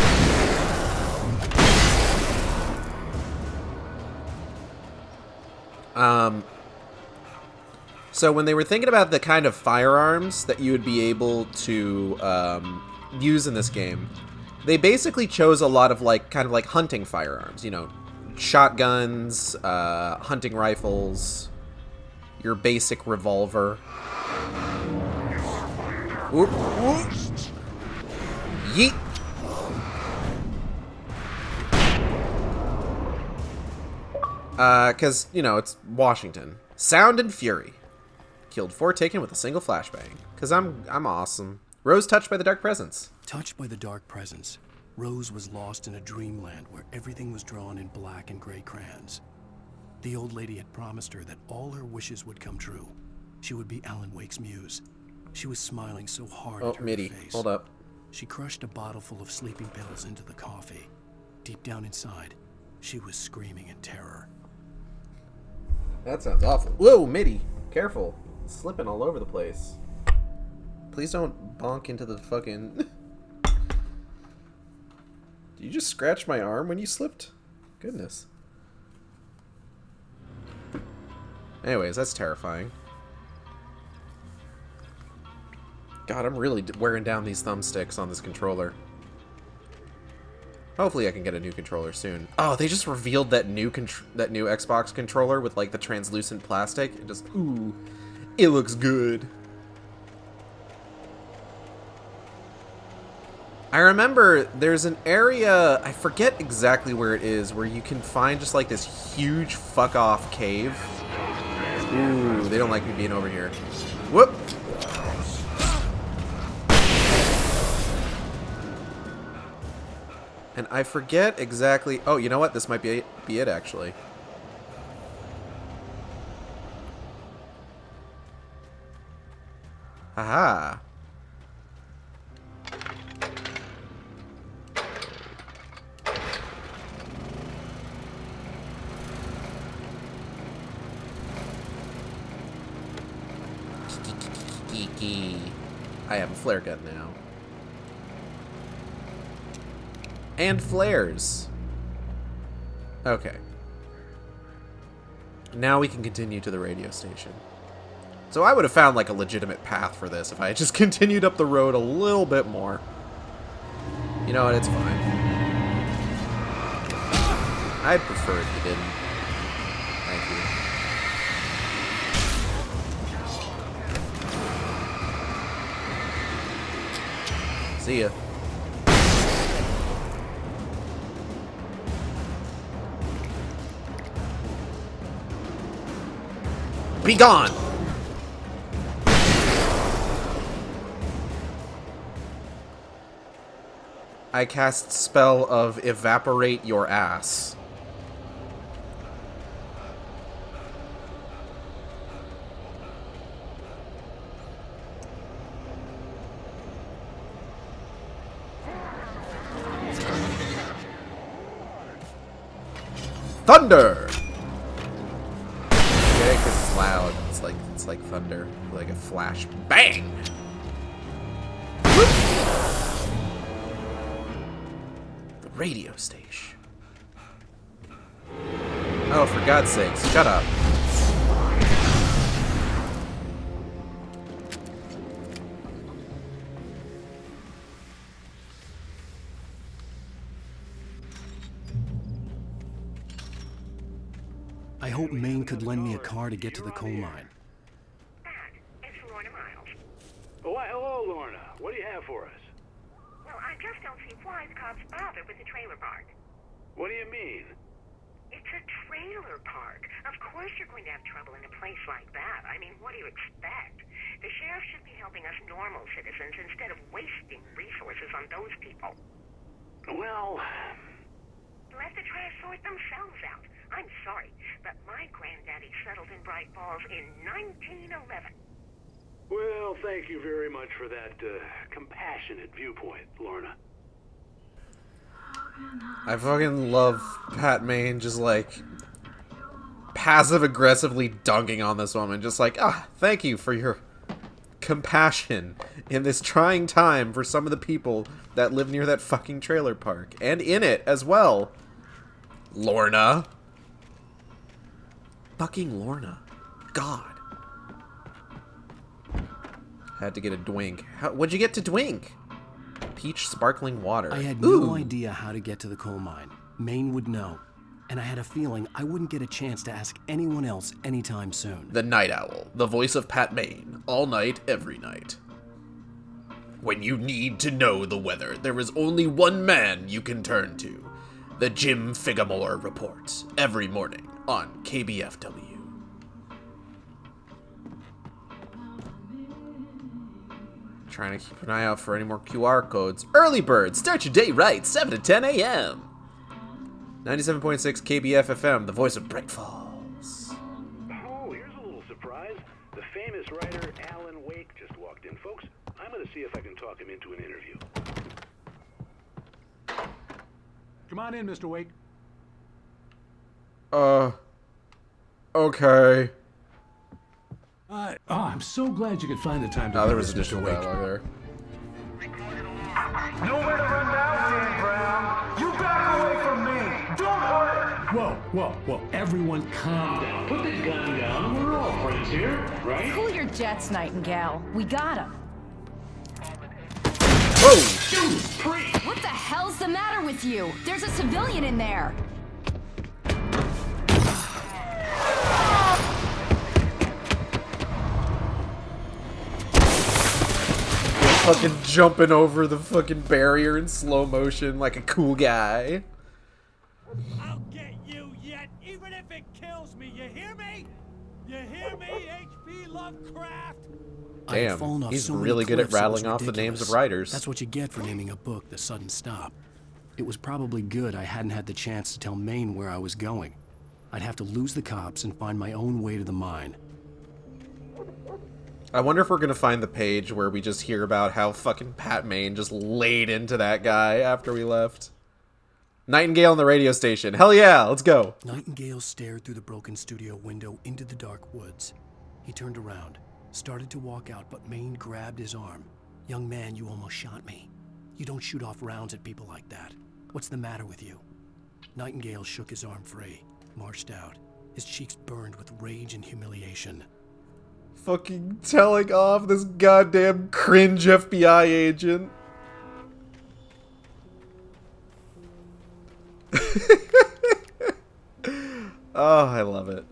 So when they were thinking about the kind of firearms that you would be able to use in this game, they basically chose a lot of like kind of like hunting firearms, you know, shotguns, hunting rifles, your basic revolver. Oop, oop. Yeet. Because, you know, it's Washington. Sound and Fury. Killed 4 taken with a single flashbang. Because I'm awesome. Rose touched by the dark presence. Touched by the dark presence, Rose was lost in a dreamland where everything was drawn in black and gray crayons. The old lady had promised her that all her wishes would come true. She would be Alan Wake's muse. She was smiling so hard at her Mitty, face. hold up. She crushed a bottle full of sleeping pills into the coffee. Deep down inside, she was screaming in terror. That sounds awful. Whoa, Mitty. Careful. It's slipping all over the place. Please don't bonk into the fucking... Did you just scratch my arm when you slipped? Goodness. Anyways, that's terrifying. God, I'm really wearing down these thumbsticks on this controller. Hopefully I can get a new controller soon. Oh, they just revealed that new Xbox controller with like the translucent plastic. It just, ooh, it looks good. I remember there's an area, I forget exactly where it is, where you can find just like this huge fuck off cave. Ooh, they don't like me being over here. Whoop! And I forget exactly... Oh, you know what? This might be it, actually. Haha. I have a flare gun now. And flares. Okay. Now we can continue to the radio station. So I would have found like a legitimate path for this if I had just continued up the road a little bit more. You know what? It's fine. I'd prefer if you didn't. Thank you. See ya. Be gone! I cast spell of evaporate your ass. Thunder! Yeah, because it's loud. It's like thunder. Like a flash. Bang! Whoop! The radio station. Oh, for God's sakes, shut up. I hope Maine could lend me a car to get to the coal mine. Oh, why, hello, Lorna. What do you have for us? Well, I just don't see why the cops bother with the trailer park. What do you mean? It's a trailer park. Of course you're going to have trouble in a place like that. I mean, what do you expect? The sheriff should be helping us normal citizens instead of wasting resources on those people. Well... Let the trash sort themselves out. I'm sorry, but my granddaddy settled in Bright Falls in 1911. Well, thank you very much for that compassionate viewpoint, Lorna. I fucking love Pat Maine just like passive-aggressively dunking on this woman. Just like, thank you for your compassion in this trying time for some of the people that live near that fucking trailer park. And in it as well. Lorna. Fucking Lorna. God. Had to get a drink. What'd you get to drink? Peach sparkling water. I had no idea how to get to the coal mine. Maine would know. And I had a feeling I wouldn't get a chance to ask anyone else anytime soon. The Night Owl, the voice of Pat Maine, all night, every night. When you need to know the weather, there is only one man you can turn to. The Jim Figamore Report, every morning on KBFW. Trying to keep an eye out for any more QR codes. Early bird, start your day right, 7 to 10 a.m. 97.6 KBF-FM, the voice of Bright Falls. Oh, here's a little surprise. The famous writer Alan Wake just walked in, folks. I'm going to see if I can talk him into an interview. Come on in, Mr. Wake. Okay. I'm so glad you could find the time to there do was this, additional Mr. Wake. dialogue there. Nowhere to run now, Dan Brown. You back away from me. Don't hurt. Whoa. Everyone calm down. Put the gun down. We're all friends here, right? Cool your jets, Nightingale. We got him. Whoa! What the hell's the matter with you? There's a civilian in there. Fucking jumping over the fucking barrier in slow motion like a cool guy. I'll get you yet, even if it kills me. You hear me? You hear me, H.P. Lovecraft? Damn, he's really good at rattling off the names of writers. That's what you get for naming a book The Sudden Stop. It was probably good I hadn't had the chance to tell Maine where I was going. I'd have to lose the cops and find my own way to the mine. I wonder if we're gonna find the page where we just hear about how fucking Pat Maine just laid into that guy after we left. Nightingale on the radio station. Hell yeah, let's go. Nightingale stared through the broken studio window into the dark woods. He turned around, started to walk out, but Maine grabbed his arm. Young man, you almost shot me. You don't shoot off rounds at people like that. What's the matter with you? Nightingale shook his arm free, marched out. His cheeks burned with rage and humiliation. Fucking telling off this goddamn cringe FBI agent. Oh, I love it.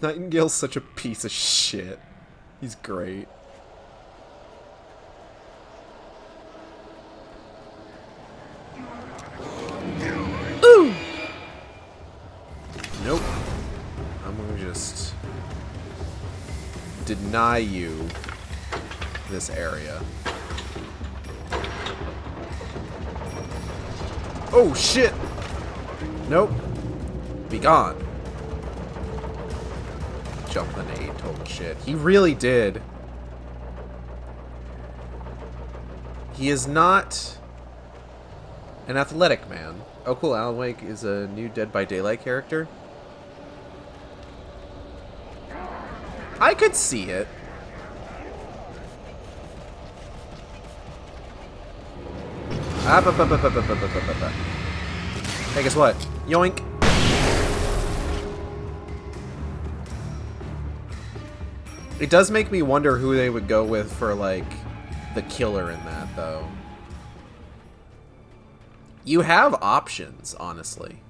Nightingale's such a piece of shit. He's great. Ooh! Nope. I'm gonna just deny you this area. Oh shit! Nope. Be gone. Jump the nade, total shit. He really did. He is not an athletic man. Oh cool, Alan Wake is a new Dead by Daylight character. I could see it. Hey, guess what? Yoink. It does make me wonder who they would go with for, like, the killer in that, though. You have options, honestly.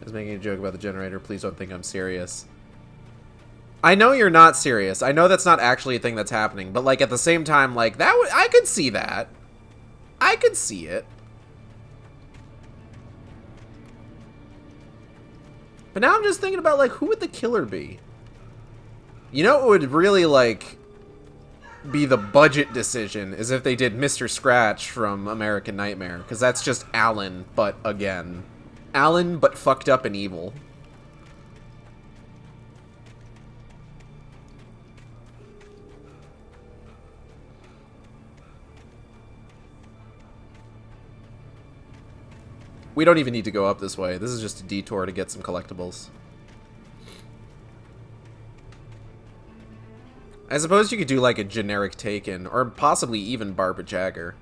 I was making a joke about the generator. Please don't think I'm serious. I know you're not serious. I know that's not actually a thing that's happening, but like at the same time, like that I could see that. I could see it. But now I'm just thinking about like who would the killer be? You know, it would really like be the budget decision is if they did Mr. Scratch from American Nightmare, because that's just Alan, but again, Alan but fucked up and evil. We don't even need to go up this way. This is just a detour to get some collectibles. I suppose you could do like a generic Taken, or possibly even Barbara Jagger.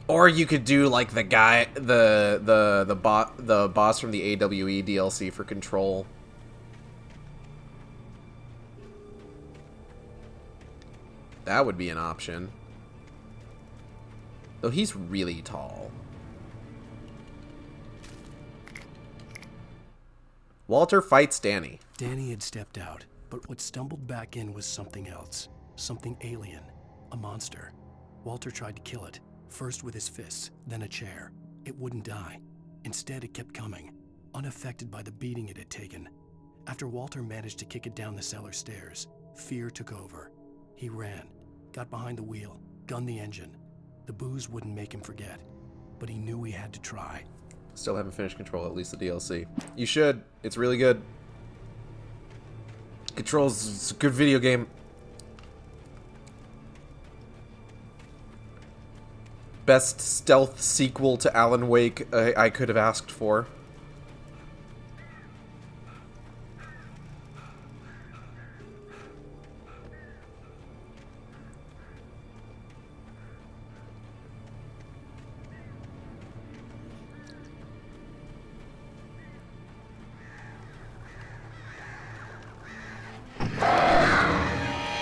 Or you could do like the guy, the boss from the AWE DLC for Control. That would be an option. Though he's really tall. Walter fights Danny. Danny had stepped out, but what stumbled back in was something else. Something alien. A monster. Walter tried to kill it, first with his fists, then a chair. It wouldn't die. Instead, it kept coming, unaffected by the beating it had taken. After Walter managed to kick it down the cellar stairs, fear took over. He ran, got behind the wheel, gunned the engine. The booze wouldn't make him forget, but he knew he had to try. Still haven't finished Control, at least the DLC. You should. It's really good. Control's a good video game. Best stealth sequel to Alan Wake I could have asked for.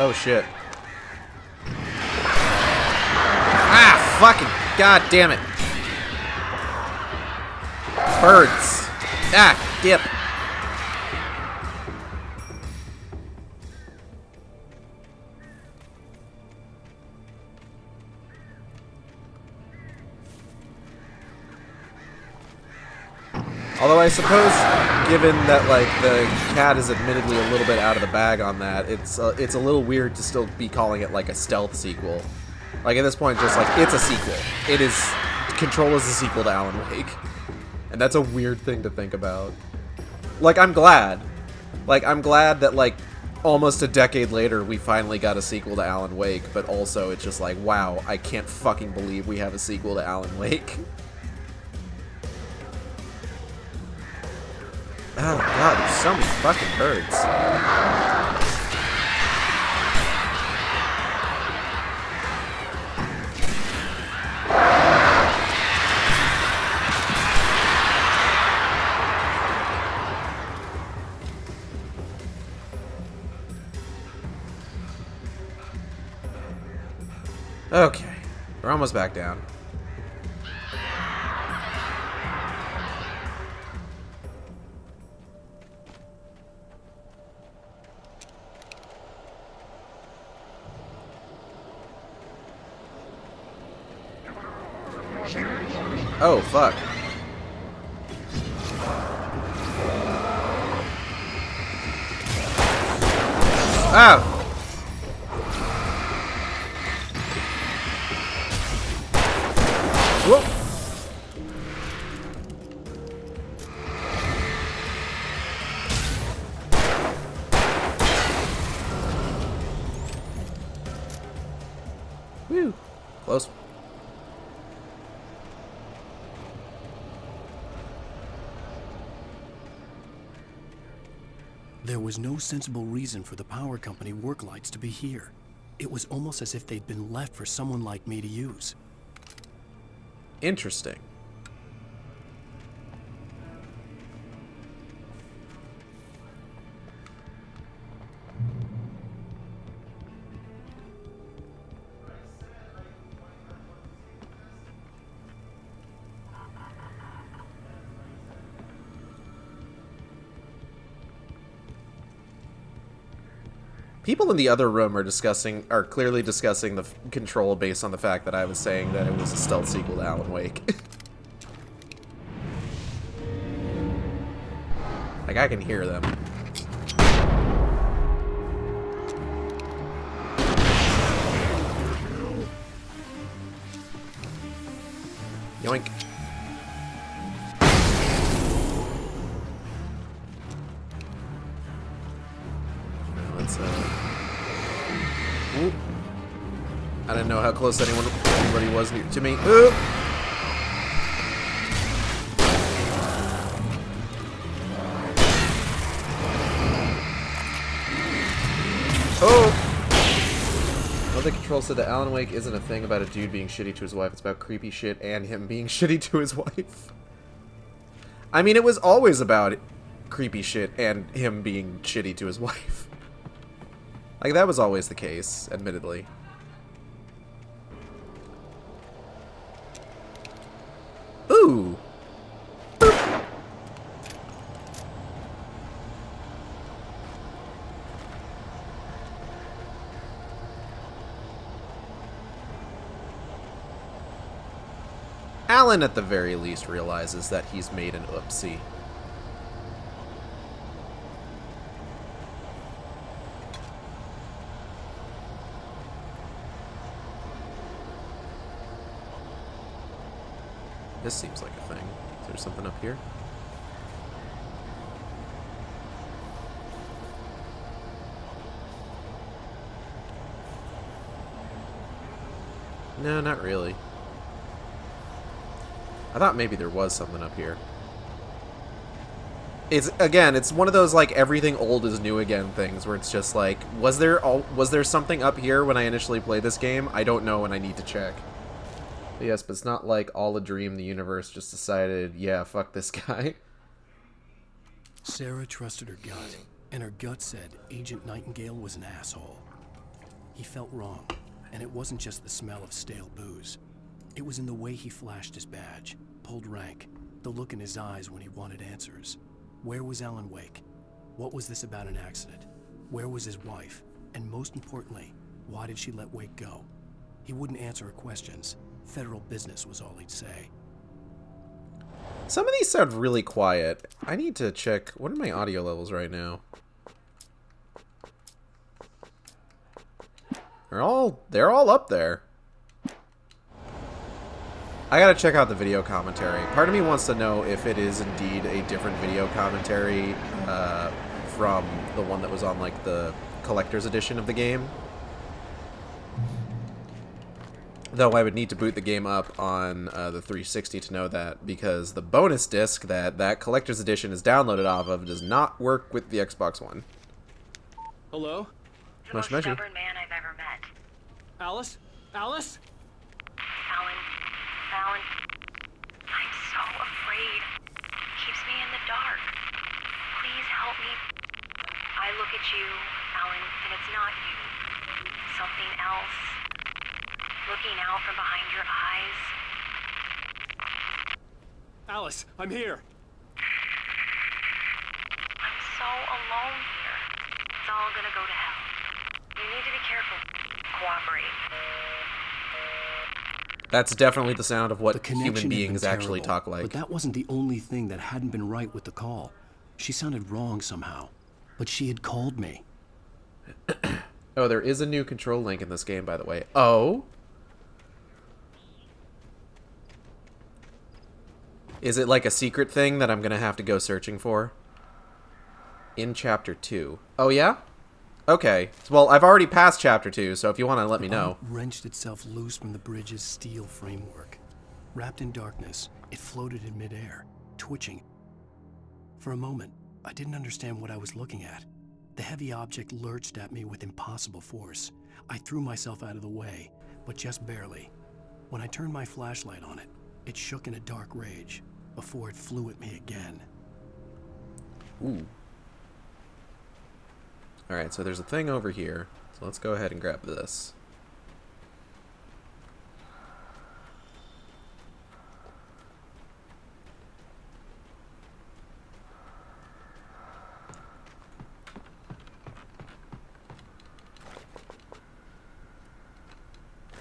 Oh shit. Ah, fucking god damn it. Birds. Ah, dip. Although I suppose, given that like the cat is admittedly a little bit out of the bag on that, it's a little weird to still be calling it like a stealth sequel. Like at this point, just like it's a sequel. It is Control is a sequel to Alan Wake, and that's a weird thing to think about. Like I'm glad that like almost a decade later we finally got a sequel to Alan Wake, but also it's just like wow, I can't fucking believe we have a sequel to Alan Wake. Oh god, there's so many fucking birds. Okay, we're almost back down. Oh, fuck. Oh! Whoa! Whew. Close. There was no sensible reason for the power company work lights to be here. It was almost as if they'd been left for someone like me to use. Interesting. People in the other room are clearly discussing the control based on the fact that I was saying that it was a stealth sequel to Alan Wake. Like, I can hear them. Yoink. Let's, Oop. I didn't know how close anybody was to me. Oop. Oh! Well, the control said that Alan Wake isn't a thing about a dude being shitty to his wife. It's about creepy shit and him being shitty to his wife. I mean, it was always about creepy shit and him being shitty to his wife. Like, that was always the case, admittedly. Ooh! Alan, at the very least, realizes that he's made an oopsie. This seems like a thing. Is there something up here? No, not really. I thought maybe there was something up here. It's one of those, like, everything old is new again things where it's just like, was there something up here when I initially played this game? I don't know and I need to check. But yes, but it's not like all a dream, the universe just decided, yeah, fuck this guy. Sarah trusted her gut, and her gut said Agent Nightingale was an asshole. He felt wrong, and it wasn't just the smell of stale booze. It was in the way he flashed his badge, pulled rank, the look in his eyes when he wanted answers. Where was Alan Wake? What was this about an accident? Where was his wife? And most importantly, why did she let Wake go? He wouldn't answer her questions. Federal business was all he'd say. Some of these sound really quiet. I need to check. What are my audio levels right now? They're all up there. I gotta check out the video commentary. Part of me wants to know if it is indeed a different video commentary from the one that was on, like, the collector's edition of the game. Though I would need to boot the game up on the 360 to know that, because the bonus disc that collector's edition is downloaded off of does not work with the Xbox One. Hello? The most stubborn man I've ever met. Alice? Alice? Alan, I'm so afraid. Keeps me in the dark. Please help me. I look at you, Alan, and it's not you. Something else. Looking out from behind your eyes. Alice, I'm here. I'm so alone here. It's all gonna go to hell. You need to be careful. Cooperate. That's definitely the sound of what The connection human had been beings actually terrible, talk like. But that wasn't the only thing that hadn't been right with the call. She sounded wrong somehow, but she had called me. Oh, there is a new control link in this game, by the way. Oh? Is it like a secret thing that I'm going to have to go searching for? In Chapter 2. Oh, yeah? Okay. Well, I've already passed Chapter 2, so if you want to let me know. It wrenched itself loose from the bridge's steel framework. Wrapped in darkness, it floated in midair, twitching. For a moment, I didn't understand what I was looking at. The heavy object lurched at me with impossible force. I threw myself out of the way, but just barely. When I turned my flashlight on it, it shook in a dark rage before it flew at me again. Ooh. Alright, so there's a thing over here. So let's go ahead and grab this.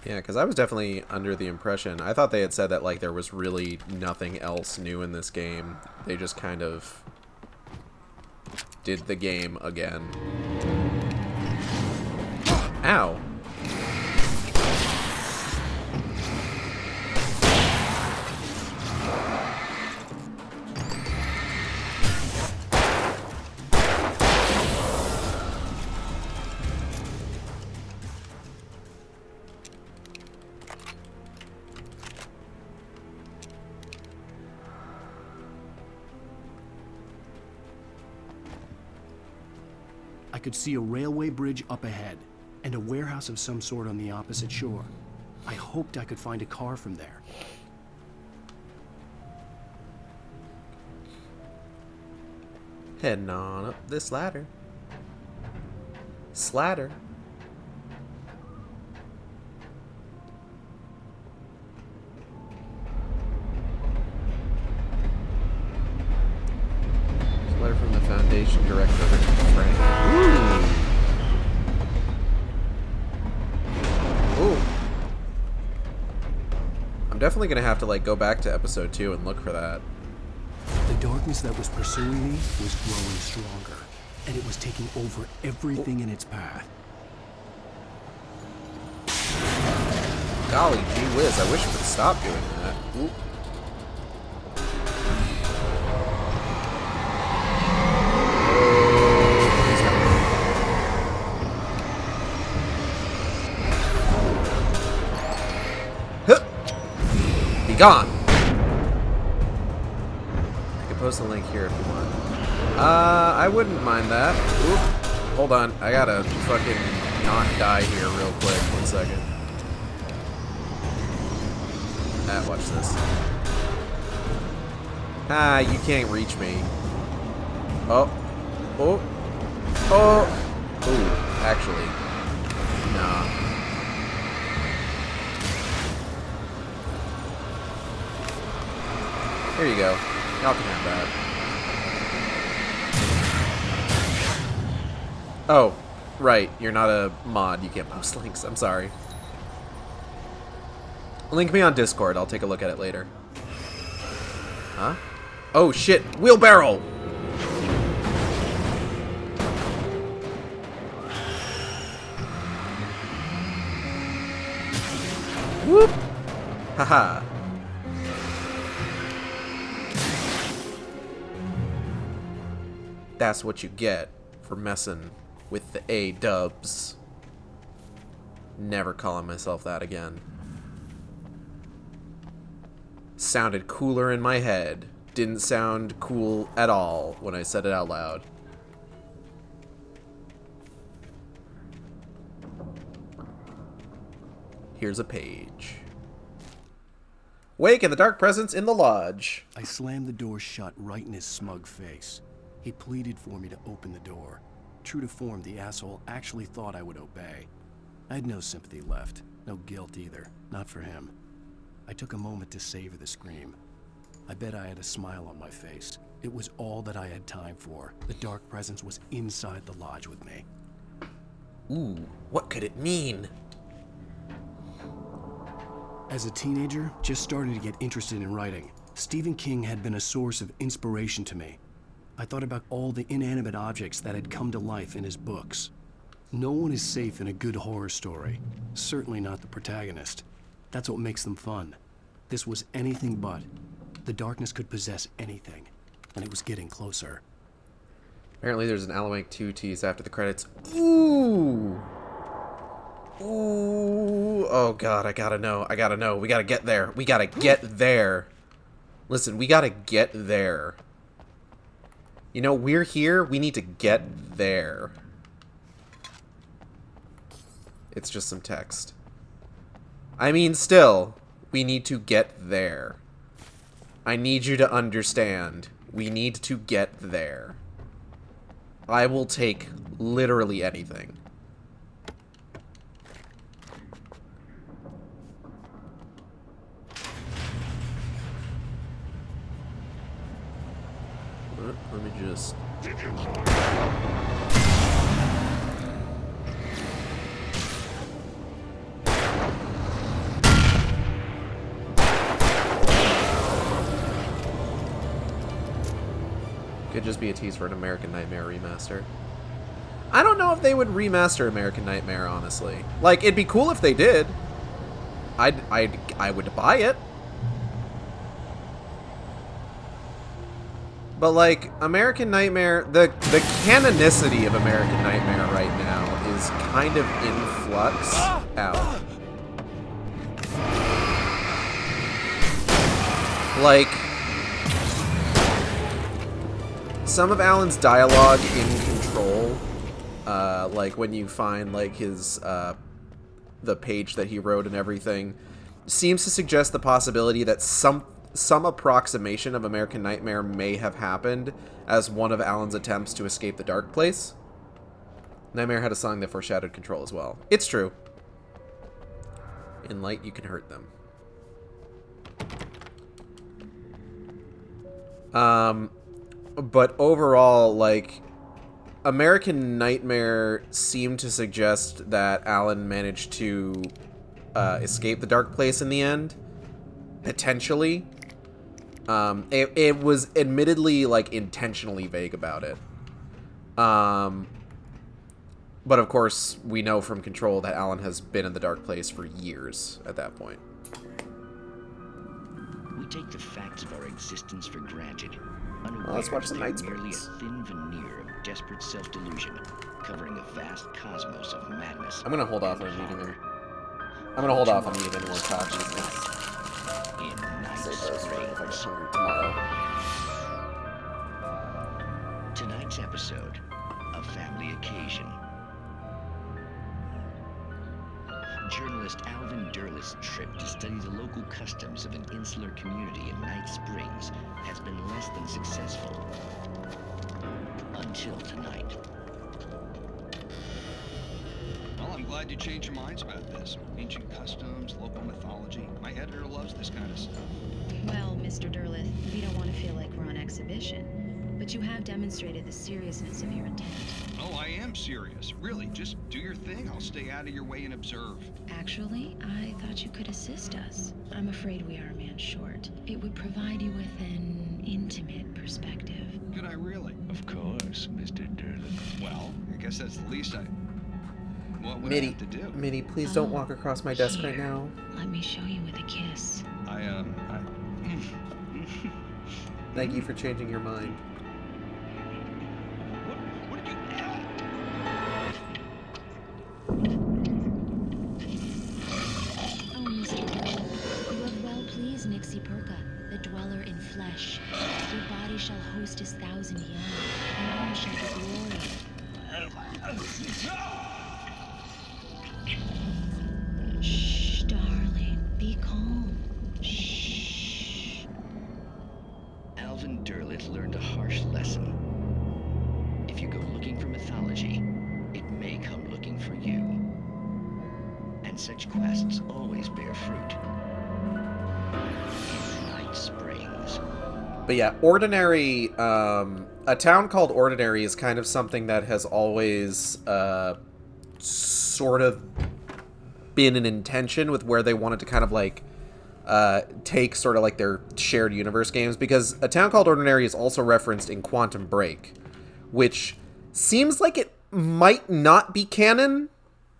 Yeah, because I was definitely under the impression, I thought they had said that like there was really nothing else new in this game. They just kind of did the game again. Ow. I could see a railway bridge up ahead, and a warehouse of some sort on the opposite shore. I hoped I could find a car from there. Heading on up this ladder. Sladder. Letter from the Foundation Director, Frank. Ooh. I'm definitely gonna have to like go back to episode 2 and look for that. The darkness that was pursuing me was growing stronger, and it was taking over everything in its path. Golly gee whiz, I wish it would stop doing that. Ooh. Gone. I can post a link here if you want. I wouldn't mind that. Oop. Hold on, I gotta fucking not die here real quick. 1 second. Watch this. Ah, you can't reach me. Oh. Oh. Oh. Ooh, actually. Nah. Here you go. Y'all can have that. Oh, right. You're not a mod. You can't post links. I'm sorry. Link me on Discord. I'll take a look at it later. Huh? Oh, shit. Wheelbarrow! Whoop! Haha. That's what you get for messing with the A-dubs. Never calling myself that again. Sounded cooler in my head. Didn't sound cool at all when I said it out loud. Here's a page. Wake and the dark presence in the lodge. I slammed the door shut right in his smug face. He pleaded for me to open the door. True to form, the asshole actually thought I would obey. I had no sympathy left, no guilt either, not for him. I took a moment to savor the scream. I bet I had a smile on my face. It was all that I had time for. The dark presence was inside the lodge with me. Ooh, what could it mean? As a teenager, just starting to get interested in writing, Stephen King had been a source of inspiration to me. I thought about all the inanimate objects that had come to life in his books. No one is safe in a good horror story. Certainly not the protagonist. That's what makes them fun. This was anything but. The darkness could possess anything, and it was getting closer. Apparently there's an Alan Wake 2 tease after the credits. Ooh! Ooh! Oh god, I gotta know. I gotta know. We gotta get there. We gotta get there. Listen, we gotta get there. You know, we're here. We need to get there. It's just some text. I mean, still, we need to get there. I need you to understand. We need to get there. I will take literally anything. Let me just... just be a tease for an American Nightmare remaster. I don't know if they would remaster American Nightmare, honestly. Like, it'd be cool if they did. I would buy it. But, like, American Nightmare, the canonicity of American Nightmare right now is kind of in flux. Ow. Like, some of Alan's dialogue in Control, like when you find like his the page that he wrote and everything, seems to suggest the possibility that some approximation of American Nightmare may have happened as one of Alan's attempts to escape the dark place. Nightmare had a song that foreshadowed Control as well. It's true. In light, you can hurt them. But overall, like, American Nightmare seemed to suggest that Alan managed to escape the dark place in the end. Potentially. It was admittedly, like, intentionally vague about it. But of course, we know from Control that Alan has been in the dark place for years at that point. We take the facts of our existence for granted. Well, let's watch the Unaware Night they're merely a Springs. thin veneer of desperate self-delusion, covering a vast cosmos of madness. I'm gonna hold off on reading them. I'm gonna hold off on reading any more copies. In Night Springs Springs. tomorrow. Tonight's episode, a family occasion. Journalist Alvin Derleth's trip to study the local customs of an insular community in Night Springs has been less than successful. Until tonight. Well, I'm glad you changed your minds about this. Ancient customs, local mythology. My editor loves this kind of stuff. Well, Mr. Derleth, we don't want to feel like we're on exhibition, but you have demonstrated the seriousness of your intent. Oh, I am serious. Really, just do your thing. I'll stay out of your way and observe. Actually, I thought you could assist us. I'm afraid we are a man short. It would provide you with an intimate perspective. Could I really? Of course, Mr. Derleth. Well, I guess that's the least I... What would I Mitty, have to do? Mitty, please don't walk across my desk right now. Let me show you with a kiss. Thank you for changing your mind. Oh, Mr. Derleth, you have well pleased Nixie Perka, the dweller in flesh. Your body shall host his 1,000 young, and all shall be glory. Shh, darling, be calm. Shh. Alvin Derleth learned a harsh lesson. If you go looking for mythology, it may come looking for you. And such quests always bear fruit. Night Springs. But yeah, Ordinary, a town called Ordinary is kind of something that has always sort of been an intention with where they wanted to kind of like take sort of like their shared universe games, because a town called Ordinary is also referenced in Quantum Break, which seems like it might not be canon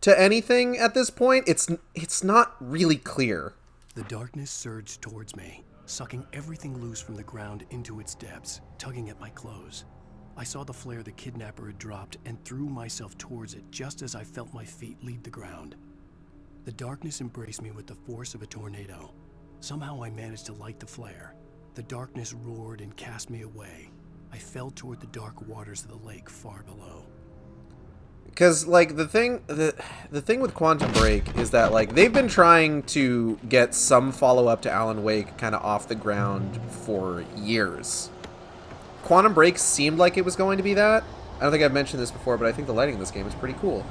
to anything at this point. It's not really clear. The darkness surged towards me, sucking everything loose from the ground into its depths, tugging at my clothes. I saw the flare the kidnapper had dropped and threw myself towards it just as I felt my feet leave the ground. The darkness embraced me with the force of a tornado. Somehow I managed to light the flare. The darkness roared and cast me away. I fell toward the dark waters of the lake far below. Because, like, the thing with Quantum Break is that, like, they've been trying to get some follow-up to Alan Wake kind of off the ground for years. Quantum Break seemed like it was going to be that. I don't think I've mentioned this before, but I think the lighting in this game is pretty cool.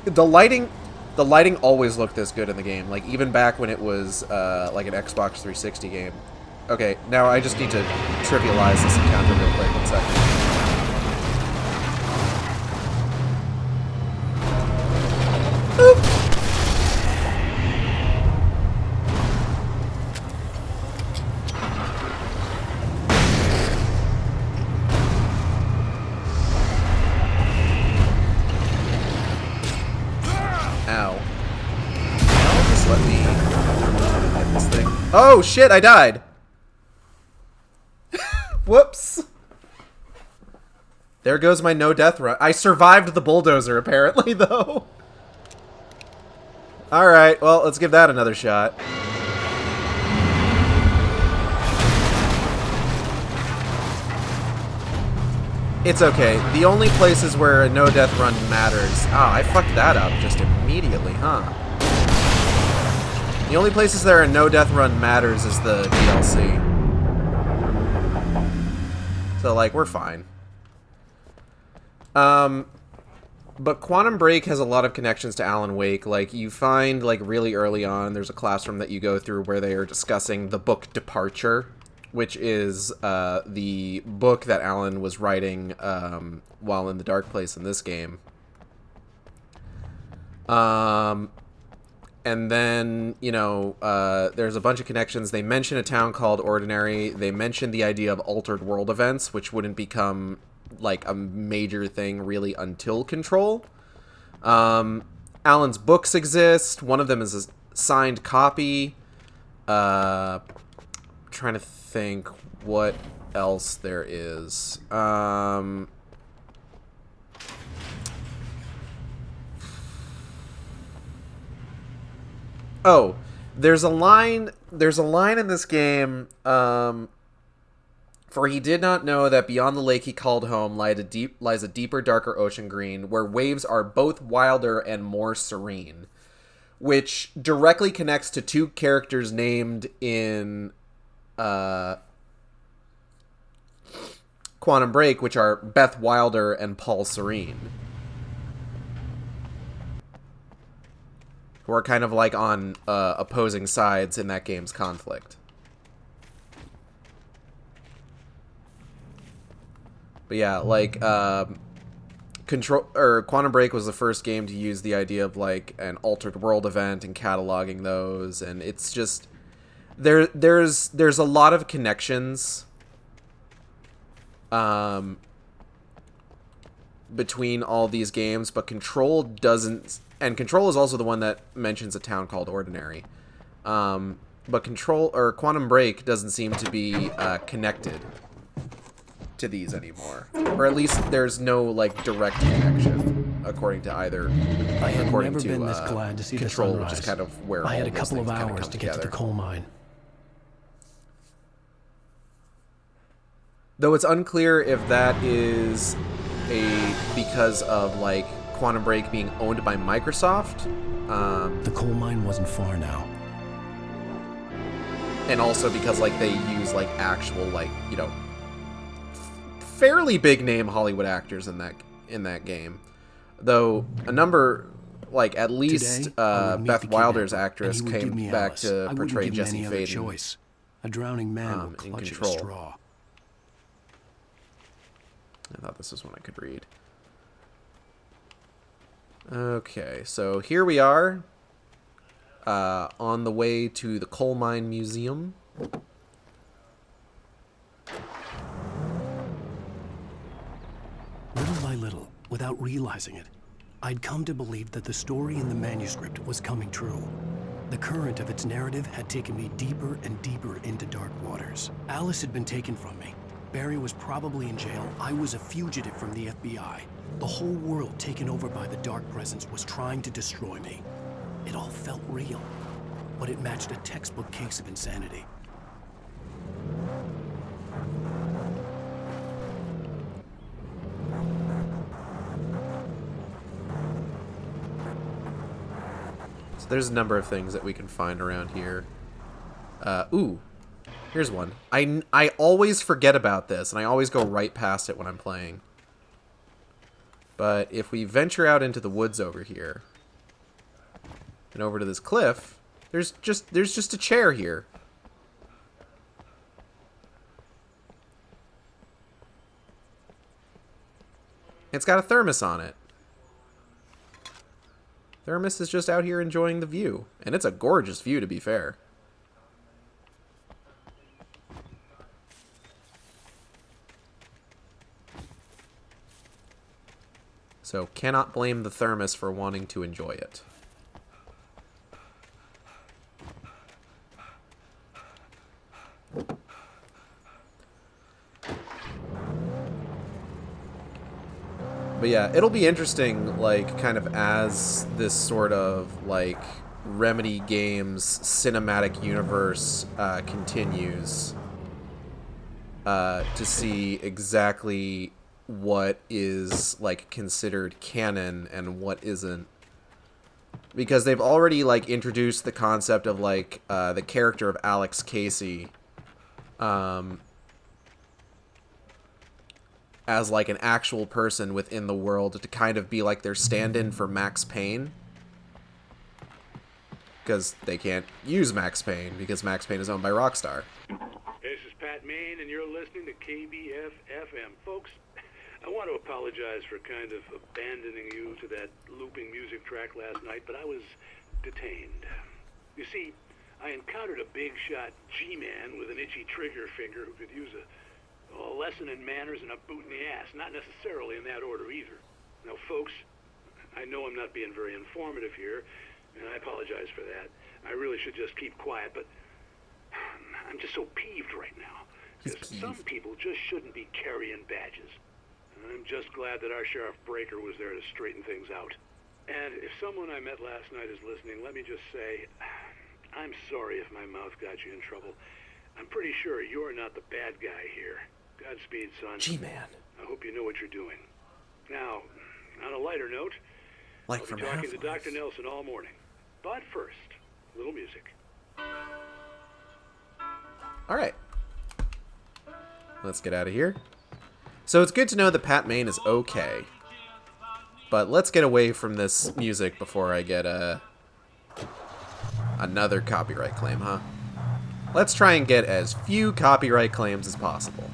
The lighting always looked this good in the game, like, even back when it was, like, an Xbox 360 game. Okay, now I just need to trivialize this encounter real quick. 1 second. Oh shit, I died. Whoops. There goes my no death run. I survived the bulldozer apparently though. Alright, well, let's give that another shot. It's okay. The only places where a no-death run matters... Ah, I fucked that up just immediately, huh? The only places there a no-death run matters is the DLC. So, like, we're fine. But Quantum Break has a lot of connections to Alan Wake. Like, you find, like, really early on, there's a classroom that you go through where they are discussing the book Departure, which is the book that Alan was writing while in the Dark Place in this game. And then, you know, there's a bunch of connections. They mention a town called Ordinary. They mention the idea of altered world events, which wouldn't become, like, a major thing really until Control. Alan's books exist. One of them is a signed copy. Trying to think what else there is. Oh, there's a line in this game, for he did not know that beyond the lake he called home lies a deeper, darker ocean green, where waves are both wilder and more serene, which directly connects to two characters named in Quantum Break, which are Beth Wilder and Paul Serene, who are kind of like on opposing sides in that game's conflict. But yeah, like Quantum Break was the first game to use the idea of like an altered world event and cataloging those, and it's just there's a lot of connections between all these games, but Control doesn't, and Control is also the one that mentions a town called Ordinary. But Quantum Break doesn't seem to be connected to these anymore, or at least there's no like direct connection according to either. I had according never to, been this glad to see Control, the sunrise. which is kind of where I had all a those couple of things kinda hours come to get to the together. coal mine. Though it's unclear if that is because of like Quantum Break being owned by Microsoft. The coal mine wasn't far now. And also because like they use like actual like, you know, fairly big name Hollywood actors in that game. Though a number, like at least Today, Beth Wilder's and actress he would give came me back Alice. to I portray wouldn't give Jesse him any other Faden choice. A drowning man will in clutch at a Control. straw. I thought this was one I could read. Okay, so here we are on the way to the Coal Mine Museum. Little by little, without realizing it, I'd come to believe that the story in the manuscript was coming true. The current of its narrative had taken me deeper and deeper into dark waters. Alice had been taken from me. Barry was probably in jail. I was a fugitive from the FBI. The whole world taken over by the Dark Presence was trying to destroy me. It all felt real, but it matched a textbook case of insanity. So there's a number of things that we can find around here. Ooh. Here's one. I always forget about this, and I always go right past it when I'm playing. But if we venture out into the woods over here, and over to this cliff, there's just a chair here. It's got a thermos on it. Thermos is just out here enjoying the view, and it's a gorgeous view, to be fair. So, cannot blame the thermos for wanting to enjoy it. yeah, it'll be interesting, like, kind of as this sort of, like, Remedy Games cinematic universe continues, to see exactly what is, like, considered canon and what isn't. Because they've already, like, introduced the concept of, like, the character of Alex Casey, as, like, an actual person within the world to kind of be, like, their stand-in for Max Payne. Because they can't use Max Payne, because Max Payne is owned by Rockstar. This is Pat Main, and you're listening to KBF-FM. Folks, I want to apologize for kind of abandoning you to that looping music track last night, but I was detained. You see, I encountered a big-shot G-man with an itchy trigger finger who could use a lesson in manners and a boot in the ass. Not necessarily in that order, either. Now, folks, I know I'm not being very informative here, and I apologize for that. I really should just keep quiet, but I'm just so peeved right now. Because some people just shouldn't be carrying badges. I'm just glad that our Sheriff Breaker was there to straighten things out. And if someone I met last night is listening, let me just say, I'm sorry if my mouth got you in trouble. I'm pretty sure you're not the bad guy here. Godspeed, son. G-Man. I hope you know what you're doing. Now, on a lighter note, Like I'll from be talking to Half-Life. Dr. Nelson all morning. But first, a little music. Alright. Let's get out of here. So it's good to know that Pat Main is okay. But let's get away from this music before I get another copyright claim, huh? Let's try and get as few copyright claims as possible.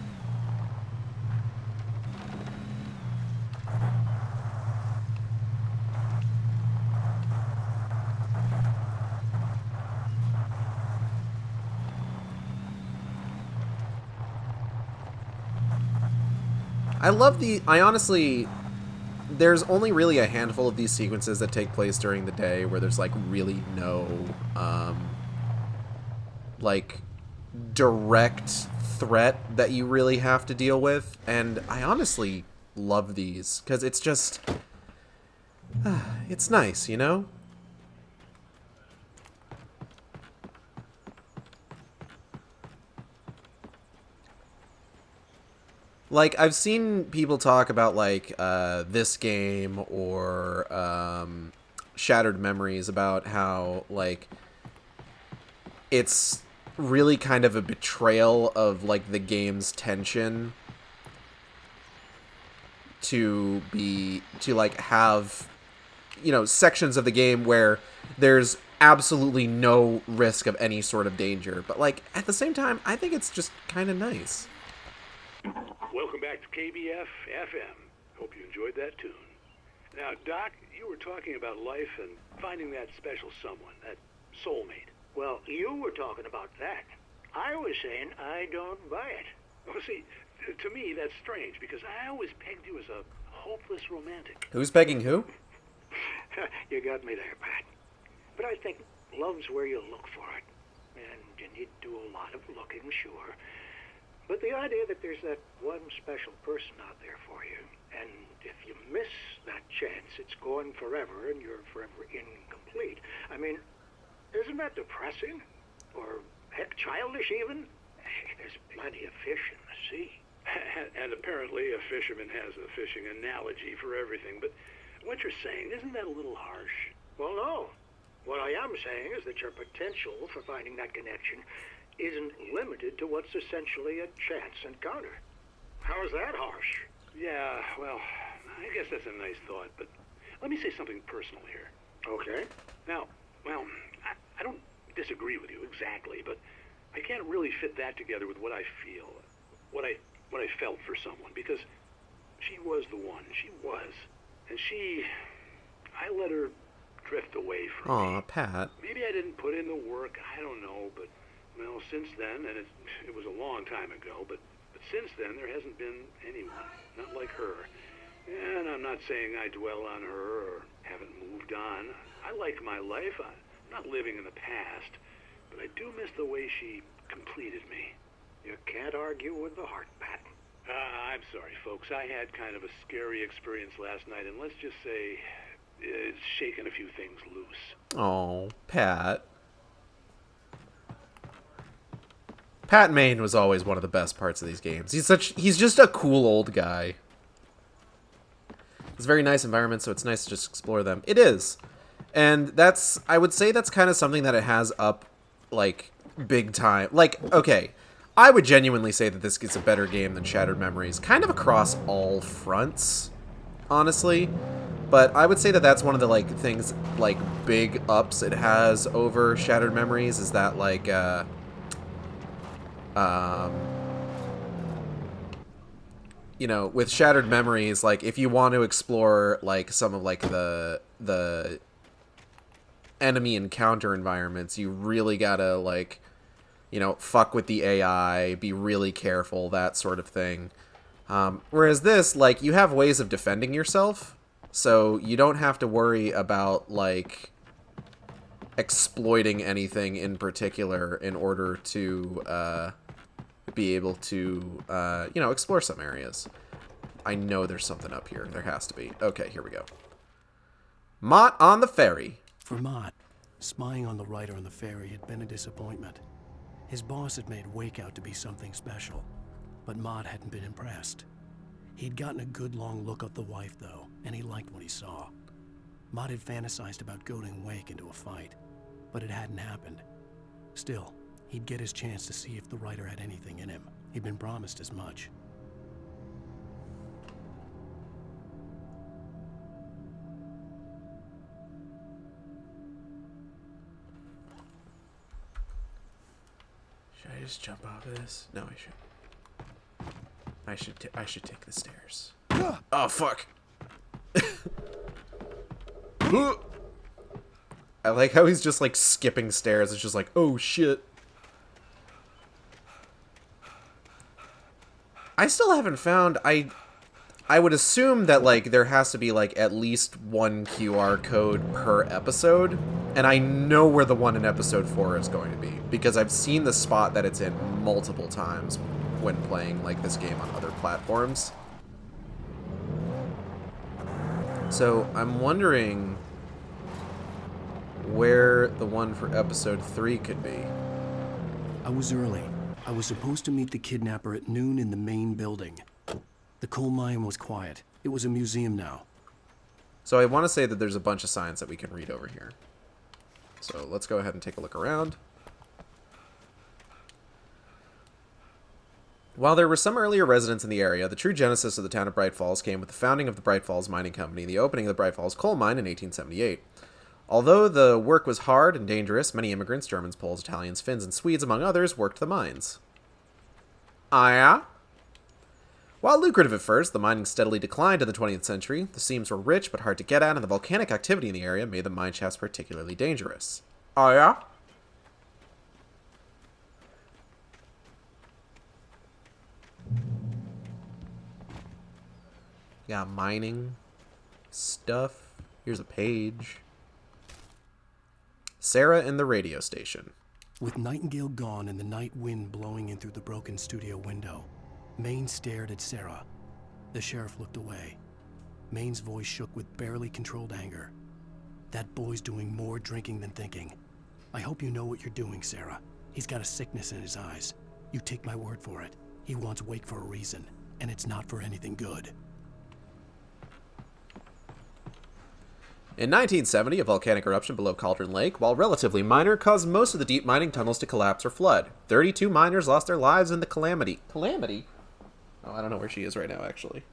I honestly, there's only really a handful of these sequences that take place during the day where there's, like, really no, like, direct threat that you really have to deal with. And I honestly love these, because it's just, it's nice, you know? Like, I've seen people talk about, like, this game or Shattered Memories, about how, like, it's really kind of a betrayal of, like, the game's tension to like, have, you know, sections of the game where there's absolutely no risk of any sort of danger. But, like, at the same time, I think it's just kind of nice. Welcome back to KBF-FM. Hope you enjoyed that tune. Now, Doc, you were talking about life and finding that special someone, that soulmate. Well, you were talking about that. I was saying I don't buy it. Well, see, to me, that's strange, because I always pegged you as a hopeless romantic. Who's pegging who? You got me there, Pat. But I think love's where you look for it. And you need to do a lot of looking, sure. But the idea that there's that one special person out there for you, and if you miss that chance, it's gone forever, and you're forever incomplete. I mean, isn't that depressing? Or, heck, childish even? There's plenty of fish in the sea. And apparently a fisherman has a fishing analogy for everything. But what you're saying, isn't that a little harsh? Well, no. What I am saying is that your potential for finding that connection isn't limited to what's essentially a chance encounter. How is that harsh? Yeah, well, I guess that's a nice thought, but let me say something personal here. Okay. Now, well, I don't disagree with you exactly, but I can't really fit that together with what I feel, what I felt for someone, because she was the one. She was. And I let her drift away from me. Aw, Pat. Maybe I didn't put in the work, I don't know, but, well, since then, and it was a long time ago, but since then, there hasn't been anyone, not like her. And I'm not saying I dwell on her or haven't moved on. I like my life. I'm not living in the past, but I do miss the way she completed me. You can't argue with the heart, Pat. I'm sorry, folks. I had kind of a scary experience last night, and let's just say it's shaking a few things loose. Oh, Pat. Pat Maine was always one of the best parts of these games. He's just a cool old guy. It's a very nice environment, so it's nice to just explore them. It is. And I would say that's kind of something that it has up, like, big time. Like, okay, I would genuinely say that this gets a better game than Shattered Memories, kind of across all fronts, honestly. But I would say that that's one of the, like, things, like, big ups it has over Shattered Memories, is that, like, you know, with Shattered Memories, like, if you want to explore, like, some of, like, the enemy encounter environments, you really gotta, like, you know, fuck with the AI, be really careful, that sort of thing. Whereas this, like, you have ways of defending yourself, so you don't have to worry about, like, exploiting anything in particular in order to, be able to, you know, explore some areas. I know there's something up here. There has to be. Okay, here we go. Mott on the ferry. For Mott, spying on the writer on the ferry had been a disappointment. His boss had made Wake out to be something special, but Mott hadn't been impressed. He'd gotten a good long look at the wife, though, and he liked what he saw. Mott had fantasized about goading Wake into a fight, but it hadn't happened. Still, he'd get his chance to see if the writer had anything in him. He'd been promised as much. Should I just jump off of this? No, I should. I should take the stairs. Oh, fuck. I like how he's just, like, skipping stairs. It's just like, oh, shit. I still haven't found... I would assume that, like, there has to be, like, at least one QR code per episode. And I know where the one in episode 4 is going to be. Because I've seen the spot that it's in multiple times when playing, like, this game on other platforms. So, I'm wondering where the one for episode 3 could be. I was early. I was supposed to meet the kidnapper at noon in the main building. The coal mine was quiet. It was a museum now. So I want to say that there's a bunch of signs that we can read over here. So let's go ahead and take a look around. While there were some earlier residents in the area, the true genesis of the town of Bright Falls came with the founding of the Bright Falls Mining Company and the opening of the Bright Falls coal mine in 1878. Although the work was hard and dangerous, many immigrants, Germans, Poles, Italians, Finns, and Swedes, among others, worked the mines. Ah, yeah? While lucrative at first, the mining steadily declined in the 20th century. The seams were rich but hard to get at, and the volcanic activity in the area made the mine shafts particularly dangerous. Oh, yeah? Got mining stuff. Here's a page. Sarah in the radio station. With Nightingale gone and the night wind blowing in through the broken studio window, Maine stared at Sarah. The sheriff looked away. Maine's voice shook with barely controlled anger. That boy's doing more drinking than thinking. I hope you know what you're doing, Sarah. He's got a sickness in his eyes. You take my word for it. He wants Wake for a reason, and it's not for anything good. In 1970, a volcanic eruption below Cauldron Lake, while relatively minor, caused most of the deep mining tunnels to collapse or flood. 32 miners lost their lives in the calamity. Calamity? Oh, I don't know where she is right now, actually.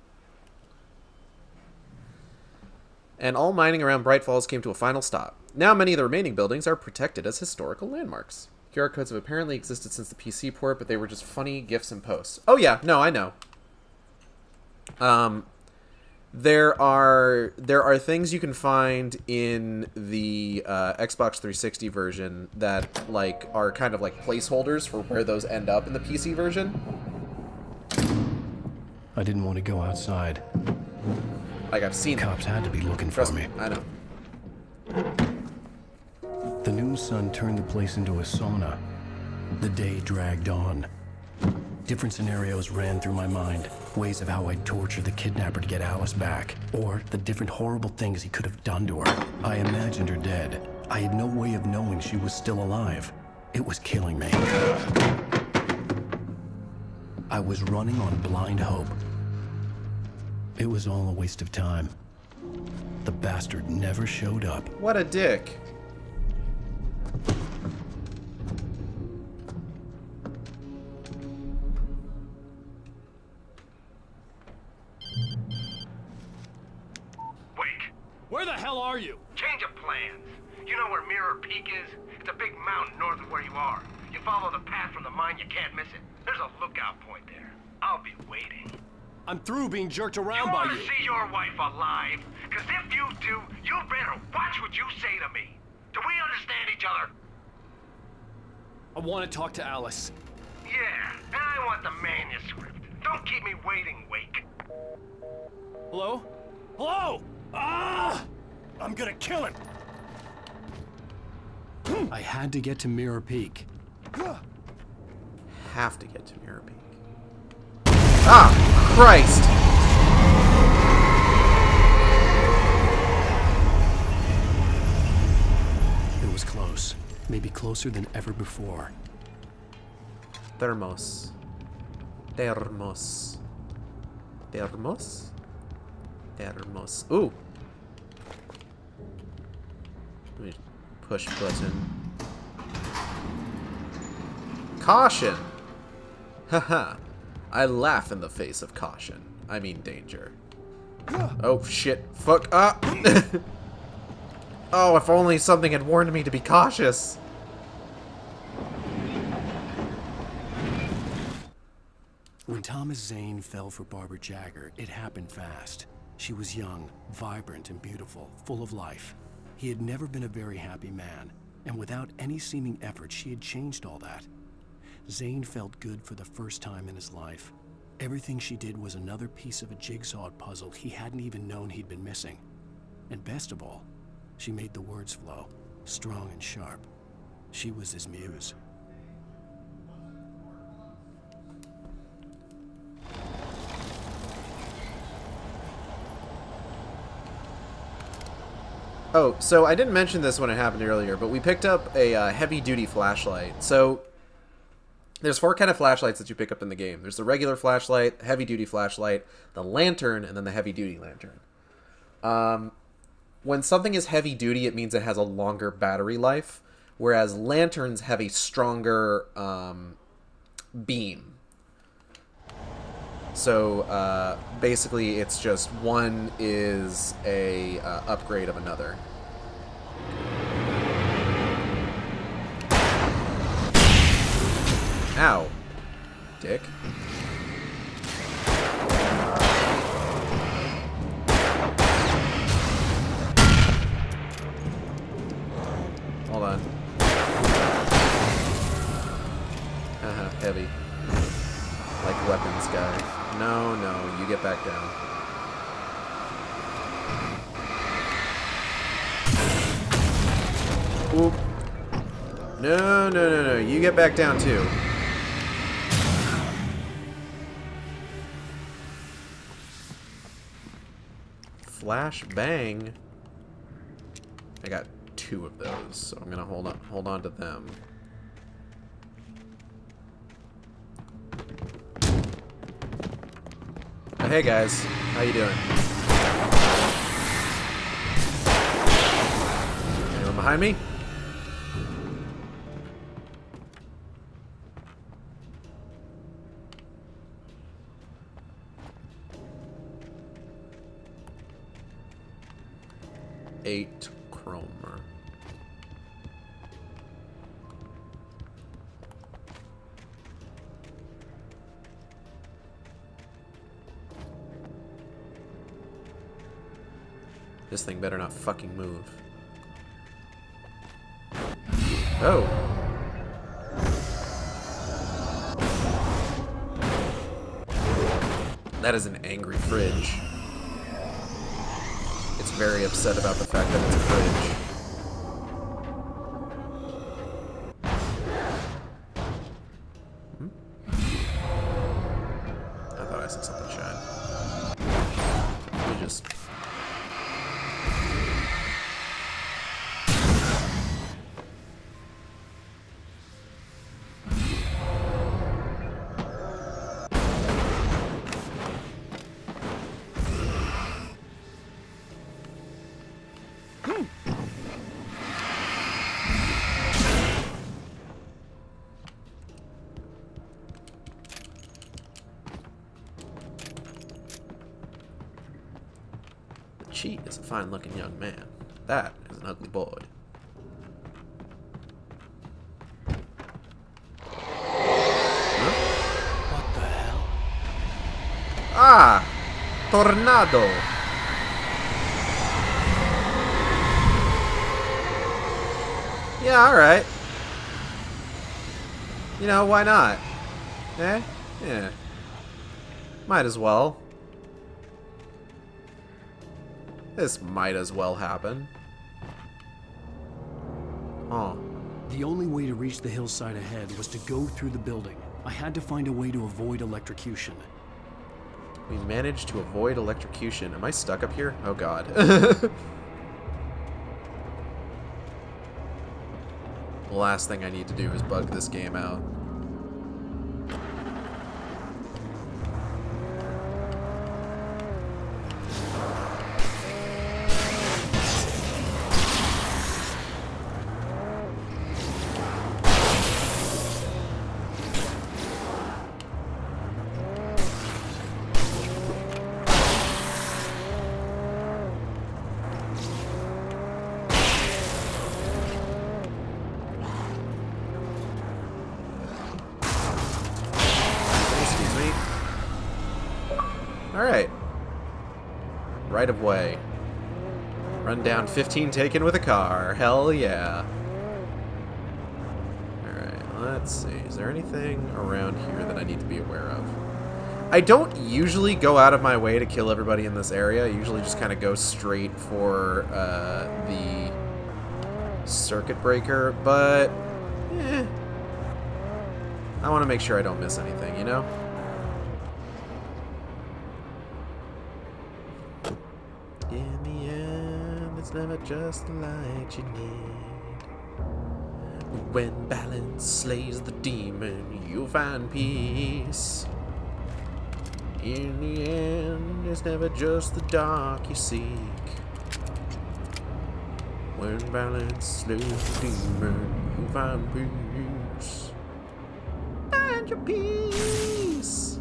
And all mining around Bright Falls came to a final stop. Now many of the remaining buildings are protected as historical landmarks. QR codes have apparently existed since the PC port, but they were just funny GIFs and posts. Oh yeah, no, I know. There are things you can find in the Xbox 360 version that, like, are kind of like placeholders for where those end up in the PC version. I didn't want to go outside. Like, I've seen cops had to be looking for me. I know. The noon sun turned the place into a sauna. The day dragged on. Different scenarios ran through my mind. Ways of how I'd torture the kidnapper to get Alice back. Or the different horrible things he could have done to her. I imagined her dead. I had no way of knowing she was still alive. It was killing me. I was running on blind hope. It was all a waste of time. The bastard never showed up. What a dick. Where the hell are you? Change of plans. You know where Mirror Peak is? It's a big mountain north of where you are. You follow the path from the mine, you can't miss it. There's a lookout point there. I'll be waiting. I'm through being jerked around by You you. want to see your wife alive? Because if you do, you better watch what you say to me. Do we understand each other? I want to talk to Alice. Yeah, and I want the manuscript. Don't keep me waiting, Wake. Hello? Hello? Ah! I'm gonna kill him. I had to get to Mirror Peak. Have to get to Mirror Peak. Ah! Christ! It was close. Maybe closer than ever before. Thermos. Thermos. Thermos? Thermos. Ooh! Let me push button. Caution! Haha. I laugh in the face of caution. I mean danger. Oh shit. Fuck up! Oh, if only something had warned me to be cautious. When Thomas Zane fell for Barbara Jagger, it happened fast. She was young, vibrant, and beautiful, full of life. He had never been a very happy man, and without any seeming effort, she had changed all that. Zane felt good for the first time in his life. Everything she did was another piece of a jigsaw puzzle he hadn't even known he'd been missing. And best of all, she made the words flow, strong and sharp. She was his muse. Oh, so I didn't mention this when it happened earlier, but we picked up a heavy-duty flashlight. So there's 4 kind of flashlights that you pick up in the game. There's the regular flashlight, heavy-duty flashlight, the lantern, and then the heavy-duty lantern. When something is heavy-duty, it means it has a longer battery life, whereas lanterns have a stronger beam. So basically, it's just one is a upgrade of another. Ow, dick. Hold on. Heavy. Like weapons guy. No, no, you get back down. Oop. No, no, no, no, you get back down too. Flash bang. I got 2 of those, so I'm gonna hold on to them. Oh, hey guys, how you doing? Anyone behind me? Eight chromer. This thing better not fucking move. Oh. That is an angry fridge. It's very upset about the fact that it's a fridge. The cheat is a fine-looking young man. That is an ugly boy. What the hell? Ah! Tornado! Yeah, alright. You know, why not? Eh? Yeah. Might as well. This might as well happen. Oh. The only way to reach the hillside ahead was to go through the building. I had to find a way to avoid electrocution. We managed to avoid electrocution. Am I stuck up here? Oh god. The last thing I need to do is bug this game out. Alright. Right of way. Run down 15 taken with a car. Hell yeah. Alright, let's see. Is there anything around here that I need to be aware of? I don't usually go out of my way to kill everybody in this area. I usually just kind of go straight for the circuit breaker, but I want to make sure I don't miss anything, you know? In the end, it's never just the light you need. When balance slays the demon, you'll find peace. In the end, it's never just the dark you seek. When balance slays the demon, you'll find peace. Find your peace.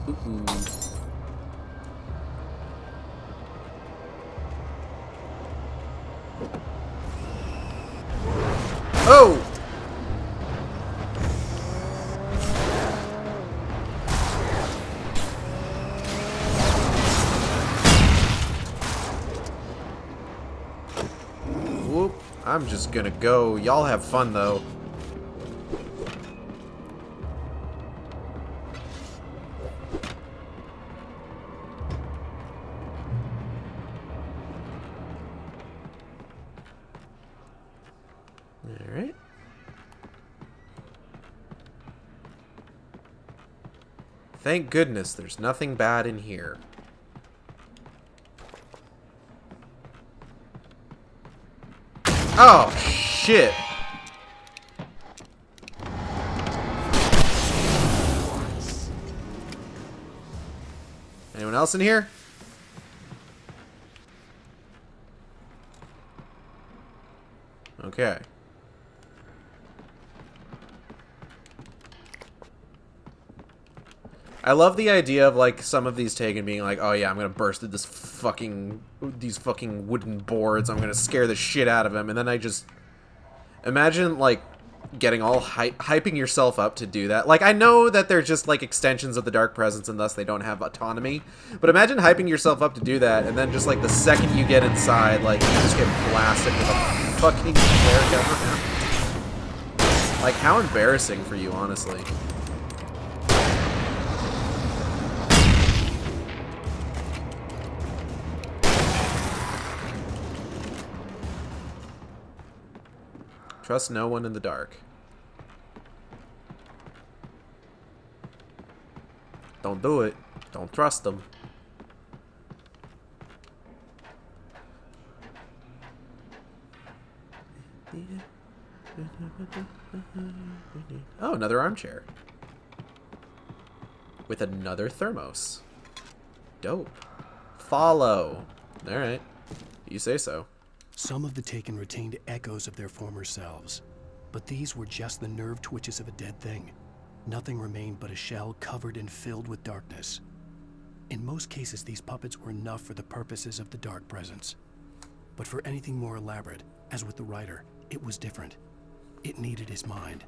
Ooh. Oh! Whoop. I'm just gonna go. Y'all have fun, though. Alright. Thank goodness there's nothing bad in here. Oh, shit. Anyone else in here? Okay. I love the idea of, like, some of these Taken being like, oh yeah, I'm gonna burst through these fucking wooden boards, I'm gonna scare the shit out of him, and then I just... Imagine, like, getting all hyping yourself up to do that. Like, I know that they're just, like, extensions of the Dark Presence and thus they don't have autonomy, but imagine hyping yourself up to do that, and then just, like, the second you get inside, like, you just get blasted with a fucking flare gun round. Like, how embarrassing for you, honestly. Trust no one in the dark. Don't do it. Don't trust them. Oh, another armchair. With another thermos. Dope. Follow. Alright. You say so. Some of the Taken retained echoes of their former selves, but these were just the nerve twitches of a dead thing. Nothing remained but a shell covered and filled with darkness. In most cases, these puppets were enough for the purposes of the Dark Presence. But for anything more elaborate, as with the writer, it was different. It needed his mind.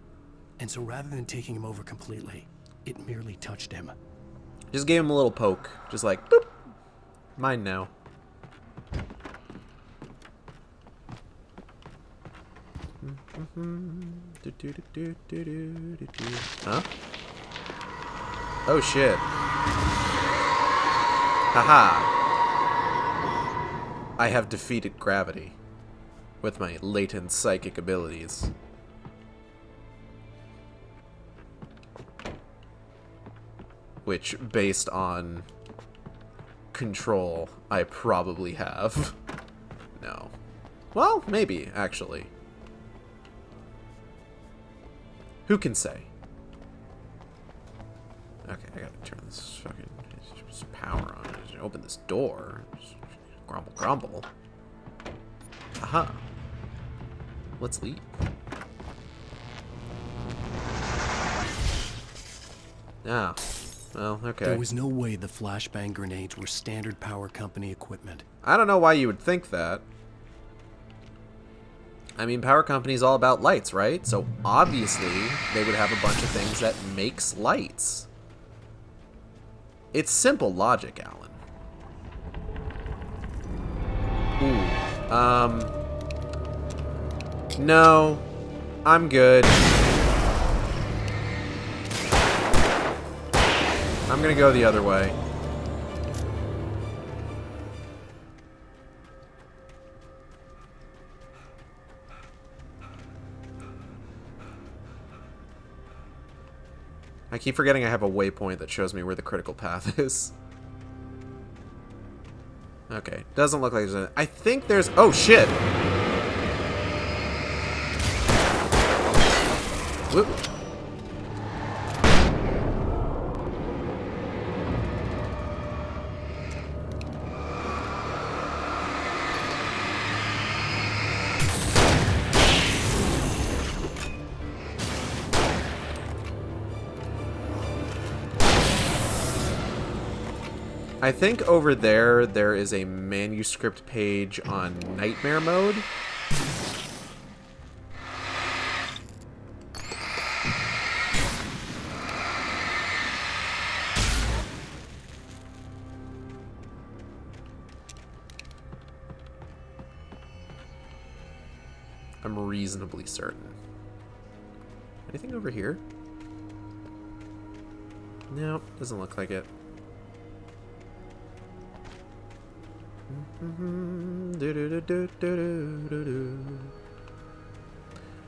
And so rather than taking him over completely, it merely touched him. Just gave him a little poke. Just like, boop. Mine now. Huh? Oh shit. Haha. I have defeated gravity with my latent psychic abilities. Which, based on control, I probably have. No. Well, maybe, actually. Who can say? Okay, I gotta turn this fucking power on. Just open this door. Just grumble, grumble. Aha. Let's leave. Ah. Well, okay. There was no way the flashbang grenades were standard power company equipment. I don't know why you would think that. I mean, power company's all about lights, right? So obviously they would have a bunch of things that makes lights. It's simple logic, Alan. Ooh. No. I'm good. I'm gonna go the other way. I keep forgetting I have a waypoint that shows me where the critical path is. Okay, doesn't look like there's any. I think there's. Oh shit! Whoop. I think over there is a manuscript page on nightmare mode. I'm reasonably certain. Anything over here? No, doesn't look like it.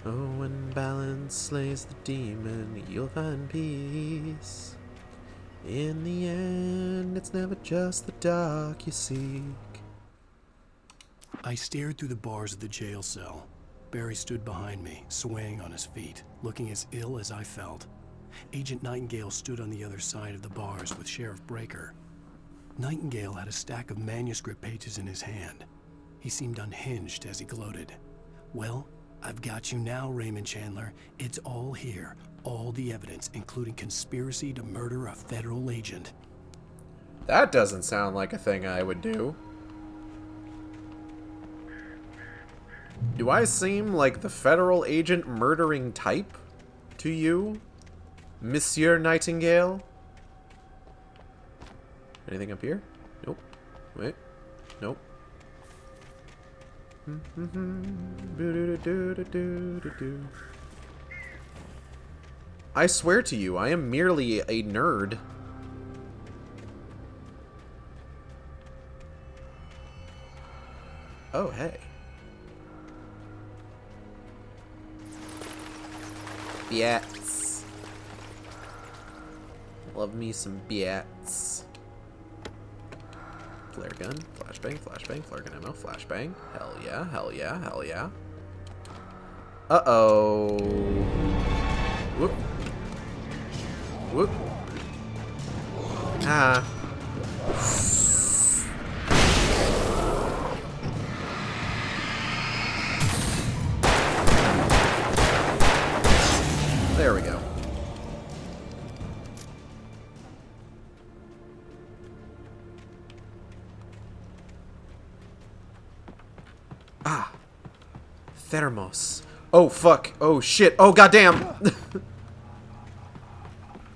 Oh, when balance slays the demon, you'll find peace. In the end, it's never just the dark you seek. I stared through the bars of the jail cell. Barry stood behind me, swaying on his feet, looking as ill as I felt. Agent Nightingale stood on the other side of the bars with Sheriff Breaker. Nightingale had a stack of manuscript pages in his hand. He seemed unhinged as he gloated. Well, I've got you now, Raymond Chandler. It's all here. All the evidence, including conspiracy to murder a federal agent. That doesn't sound like a thing I would do. Do I seem like the federal agent murdering type to you, Monsieur Nightingale? Anything up here? Nope. Wait. Nope. I swear to you, I am merely a nerd. Oh, hey. Biats. Love me some biats. Flare gun, flashbang, flashbang, flare gun ammo, flashbang. Hell yeah, hell yeah, hell yeah. Uh-oh. Whoop. Whoop. Ah. Ah. Thermos. Oh, fuck. Oh, shit. Oh, goddamn.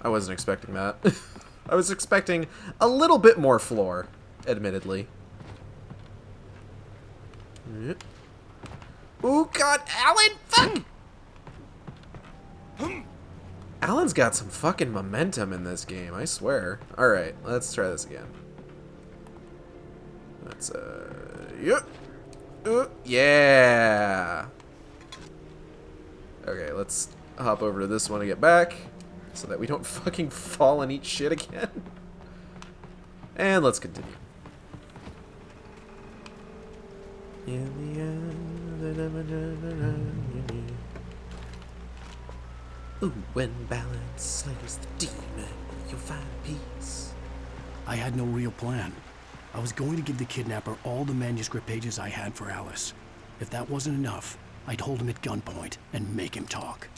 I wasn't expecting that. I was expecting a little bit more floor, admittedly. Oh, God. Alan, fuck. Alan's got some fucking momentum in this game, I swear. Alright, let's try this again. Let's, yeah! Okay, let's hop over to this one to get back, so that we don't fucking fall and eat shit again. And let's continue. Ooh, when balance slays the demon, you'll find peace. I had no real plan. I was going to give the kidnapper all the manuscript pages I had for Alice. If that wasn't enough, I'd hold him at gunpoint and make him talk.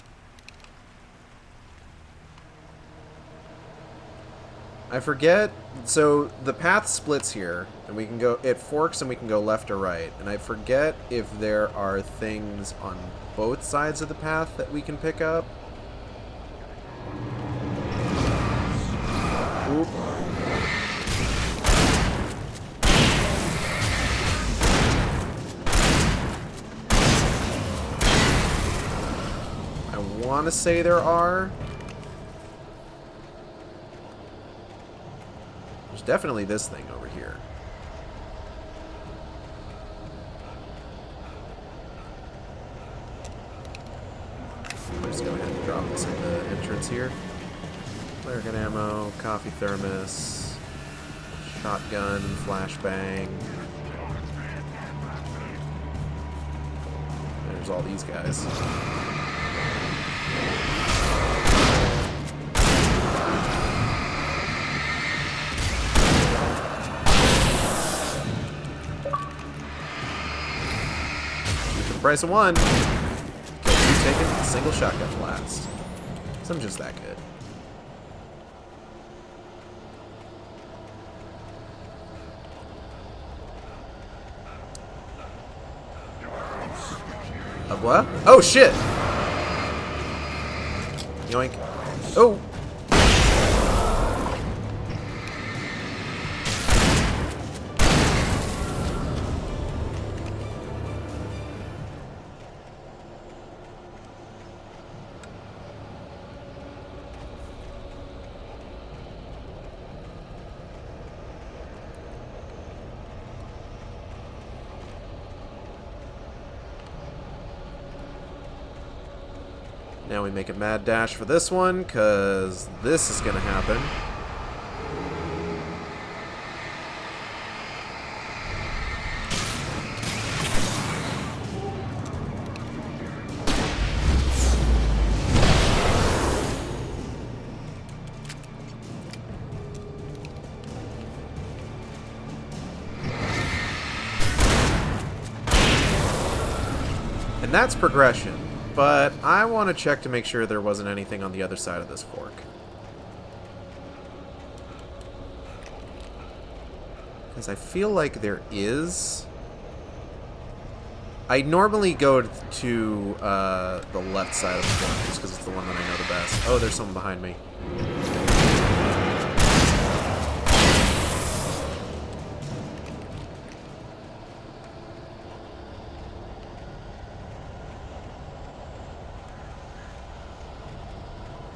I forget, so the path splits here, and we can go, it forks and we can go left or right, and I forget if there are things on both sides of the path that we can pick up. Oop. I want to say there are. There's definitely this thing over here. I'll just go ahead and drop this in the entrance here. Flare gun ammo, coffee thermos, shotgun, flashbang. There's all these guys. For the price of one, kill two taken with a single shotgun blast. So I'm just that good. What? Oh, shit! Yoink. Oh! Now we make a mad dash for this one, because this is going to happen. And that's progression. But I want to check to make sure there wasn't anything on the other side of this fork. Because I feel like there is. I normally go to the left side of the fork just because it's the one that I know the best. Oh, there's someone behind me.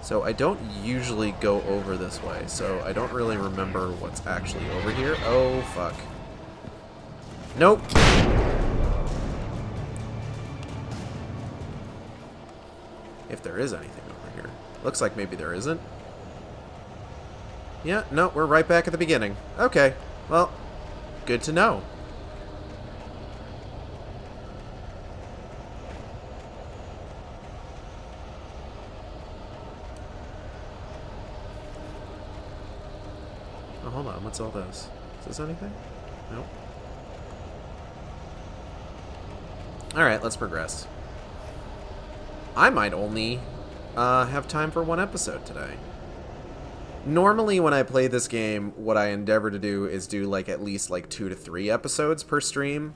So I don't usually go over this way, so I don't really remember what's actually over here. Oh, fuck. Nope. If there is anything over here. Looks like maybe there isn't. Yeah, no, we're right back at the beginning. Okay, well, good to know. Oh, hold on, what's all this? Is this anything? Nope. Alright, let's progress. I might only have time for one episode today. Normally when I play this game, what I endeavor to do is do like at least like 2 to 3 episodes per stream.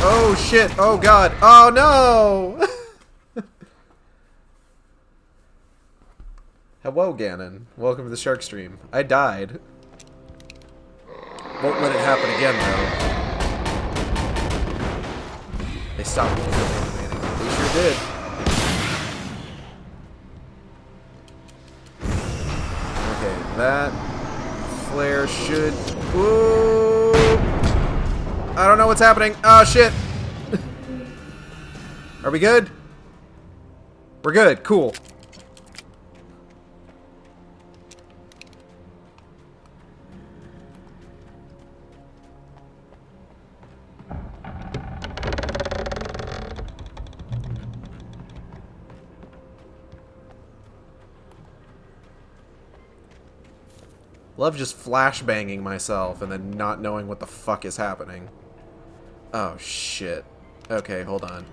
Oh shit! Oh god! Oh no! Hello, Ganon. Welcome to the Shark Stream. I died. Won't let it happen again, though. They stopped me from animating. They sure did. Okay, that flare should... Ooh! I don't know what's happening. Oh, shit! Are we good? We're good. Cool. Love just flashbanging myself and then not knowing what the fuck is happening. Oh, shit. Okay, hold on.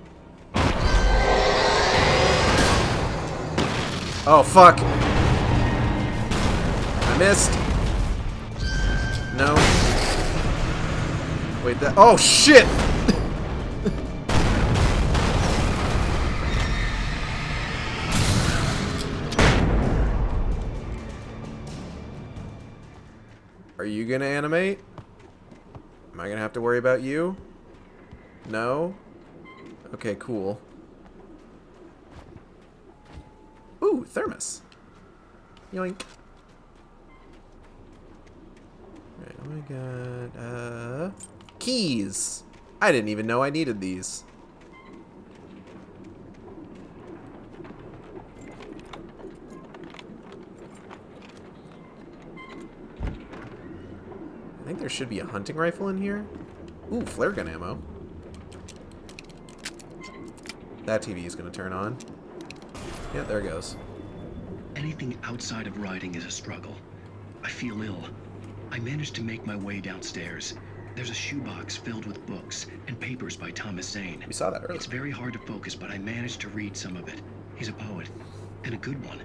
Oh, fuck. I missed. No. Wait, that... Oh, shit! Are you gonna animate? Am I gonna have to worry about you? No? Okay, cool. Ooh, thermos. Yoink. Alright, what do I got? Keys! I didn't even know I needed these. I think there should be a hunting rifle in here. Ooh, flare gun ammo. That TV is going to turn on. Yeah, there it goes. Anything outside of riding is a struggle. I feel ill. I managed to make my way downstairs. There's a shoebox filled with books and papers by Thomas Zane. We saw that earlier. It's very hard to focus, but I managed to read some of it. He's a poet, and a good one.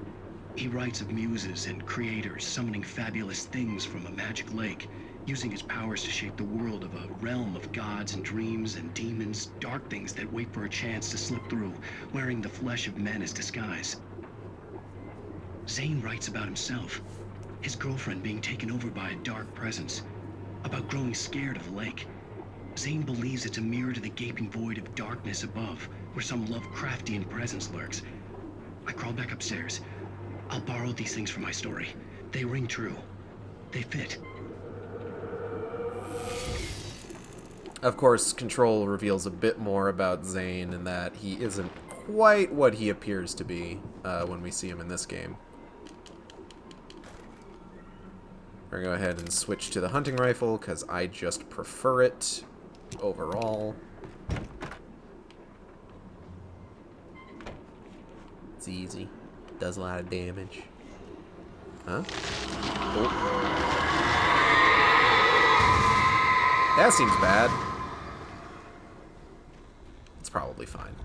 He writes of muses and creators summoning fabulous things from a magic lake, using his powers to shape the world of a realm of gods and dreams and demons, dark things that wait for a chance to slip through, wearing the flesh of men as disguise. Zane writes about himself, his girlfriend being taken over by a dark presence, about growing scared of the lake. Zane believes it's a mirror to the gaping void of darkness above, where some Lovecraftian presence lurks. I crawl back upstairs. I'll borrow these things for my story. They ring true. They fit. Of course, Control reveals a bit more about Zane in that he isn't quite what he appears to be when we see him in this game. We're going to go ahead and switch to the hunting rifle because I just prefer it overall. It's easy. Does a lot of damage. Huh? Oh. That seems bad. It's probably fine.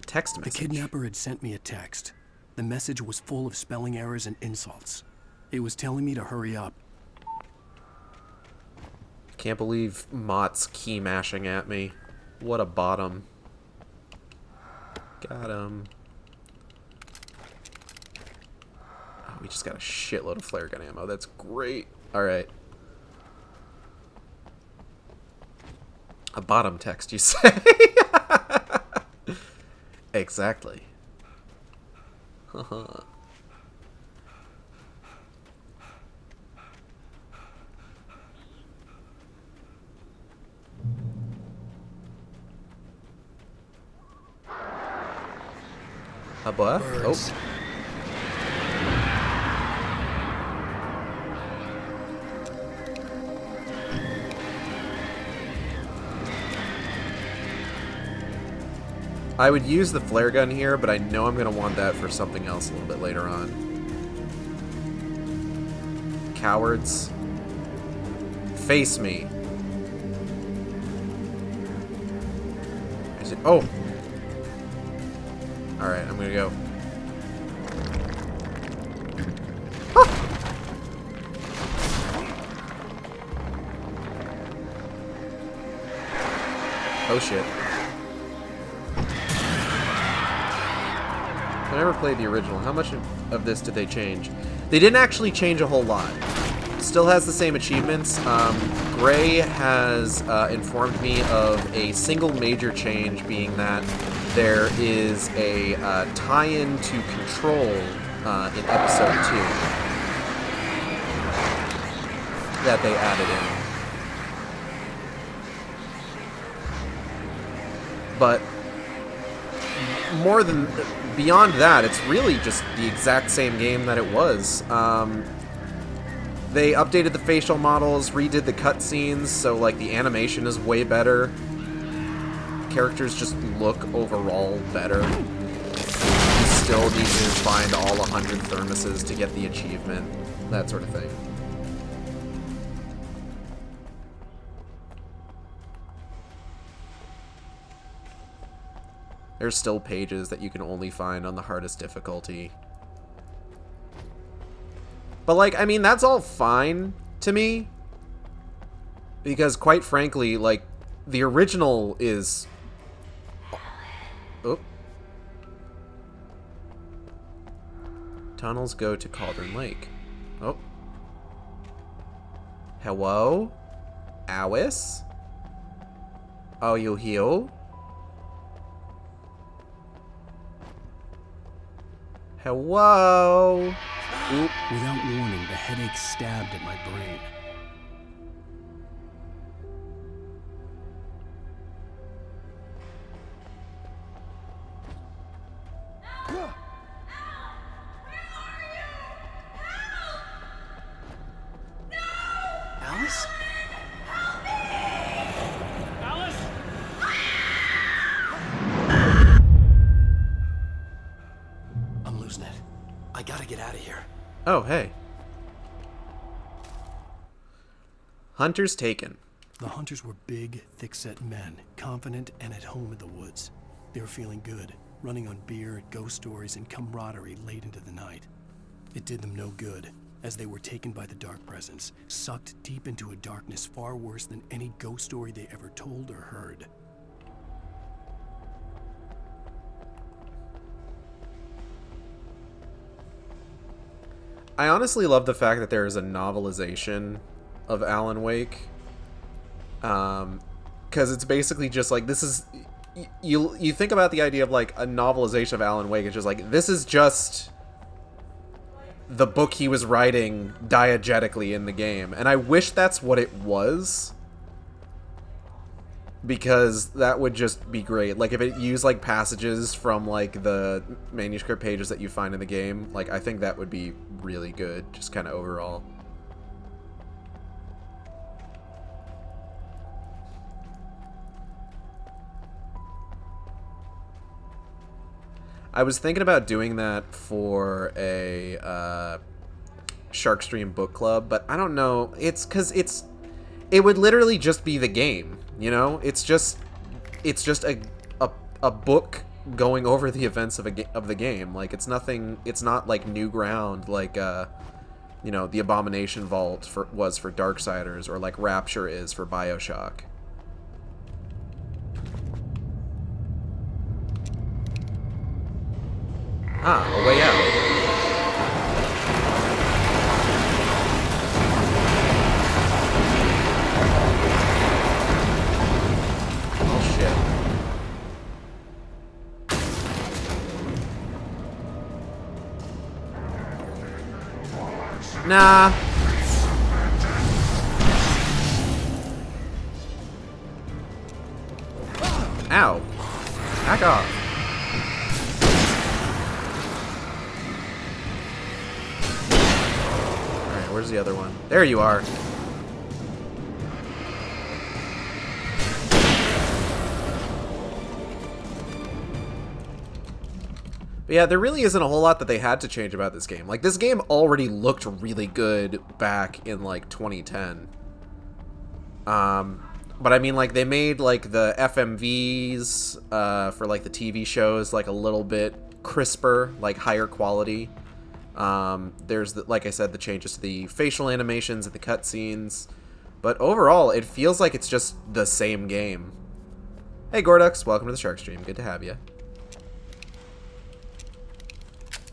Text message. The kidnapper had sent me a text. The message was full of spelling errors and insults. It was telling me to hurry up. Can't believe Mott's key mashing at me. What a bottom. Got him. Oh, we just got a shitload of flare gun ammo. That's great. Alright. A bottom text, you say? Exactly. Haha. Hubba. Oh. I would use the flare gun here, but I know I'm going to want that for something else a little bit later on. Cowards. Face me. Is it? Oh! Alright, I'm going to go. Oh shit. I never played the original. How much of this did they change? They didn't actually change a whole lot. Still has the same achievements. Gray has informed me of a single major change, being that there is a tie-in to Control in episode 2 that they added in. But more than beyond that, it's really just the exact same game that it was. They updated the facial models, redid the cutscenes, so like the animation is way better. Characters just look overall better. You still need to find all 100 thermoses to get the achievement, that sort of thing. There's still pages that you can only find on the hardest difficulty. But, like, I mean, that's all fine to me. Because, quite frankly, like, the original is... Oh. Tunnels go to Cauldron Lake. Oh. Hello? Alice? Are you here? Hello? Oop. Without warning, the headache stabbed at my brain. Alice? I'm losing it. I gotta get out of here. Oh, hey. Hunters taken. The hunters were big, thick-set men, confident and at home in the woods. They were feeling good, running on beer, ghost stories, and camaraderie late into the night. It did them no good, as they were taken by the dark presence, sucked deep into a darkness far worse than any ghost story they ever told or heard. I honestly love the fact that there is a novelization of Alan Wake. Because it's basically just like, this is... You think about the idea of like a novelization of Alan Wake, it's just like, this is just the book he was writing diegetically in the game. And I wish that's what it was. Because that would just be great. Like, if it used, like, passages from, like, the manuscript pages that you find in the game, like, I think that would be really good, just kind of overall. I was thinking about doing that for a Sharkstream book club, but I don't know. It's because it would literally just be the game, you know? It's just a book going over the events of the game. Like, it's nothing. It's not like new ground, like you know, the Abomination Vault was for Darksiders, or like Rapture is for BioShock. Ah, a way out. Nah. Ow. Back off. Alright, where's the other one? There you are. But yeah, there really isn't a whole lot that they had to change about this game. Like, this game already looked really good back in, like, 2010. But I mean, like, they made, like, the FMVs for, like, the TV shows, like, a little bit crisper, like, higher quality. There's, like I said, the changes to the facial animations and the cutscenes. But overall, it feels like it's just the same game. Hey, Gordux, welcome to the Shark Stream. Good to have you.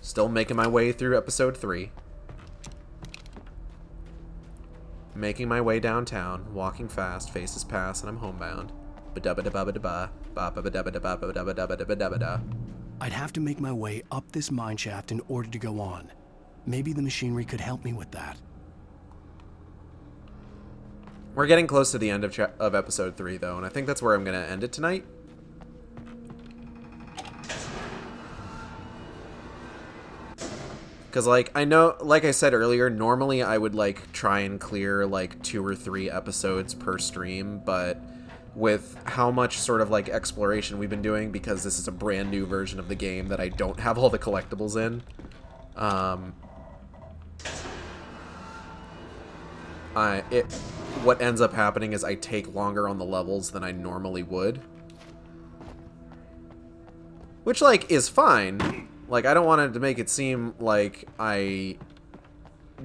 Still making my way through episode 3. Making my way downtown, walking fast, faces pass, and I'm homebound. I'd have to make my way up this mine shaft in order to go on. Maybe the machinery could help me with that. We're getting close to the end of episode 3, though, and I think that's where I'm going to end it tonight. Because, like, I know, like I said earlier, normally I would, like, try and clear, like, 2 or 3 episodes per stream, but with how much sort of, like, exploration we've been doing, because this is a brand new version of the game that I don't have all the collectibles in, what ends up happening is I take longer on the levels than I normally would. Which, like, is fine. Like, I don't want it to make it seem like I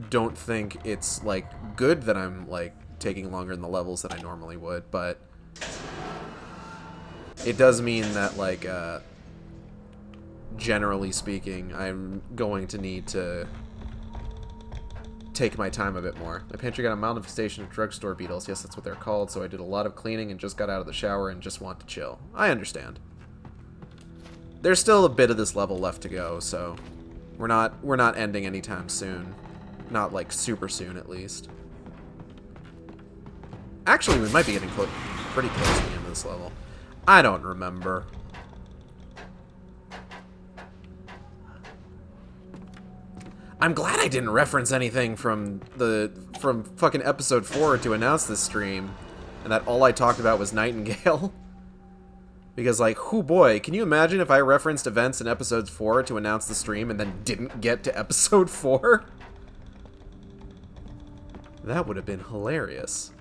don't think it's, like, good that I'm, like, taking longer in the levels than I normally would, but it does mean that, like, generally speaking, I'm going to need to take my time a bit more. My pantry got a mild infestation of drugstore beetles. Yes, that's what they're called, so I did a lot of cleaning and just got out of the shower and just want to chill. I understand. There's still a bit of this level left to go, so we're not ending anytime soon. Not, like, super soon, at least. Actually, we might be getting pretty close to the end of this level. I don't remember. I'm glad I didn't reference anything from fucking episode 4 to announce this stream, and that all I talked about was Nightingale. Because, like, whoo boy, can you imagine if I referenced events in episode 4 to announce the stream and then didn't get to episode 4? That would have been hilarious.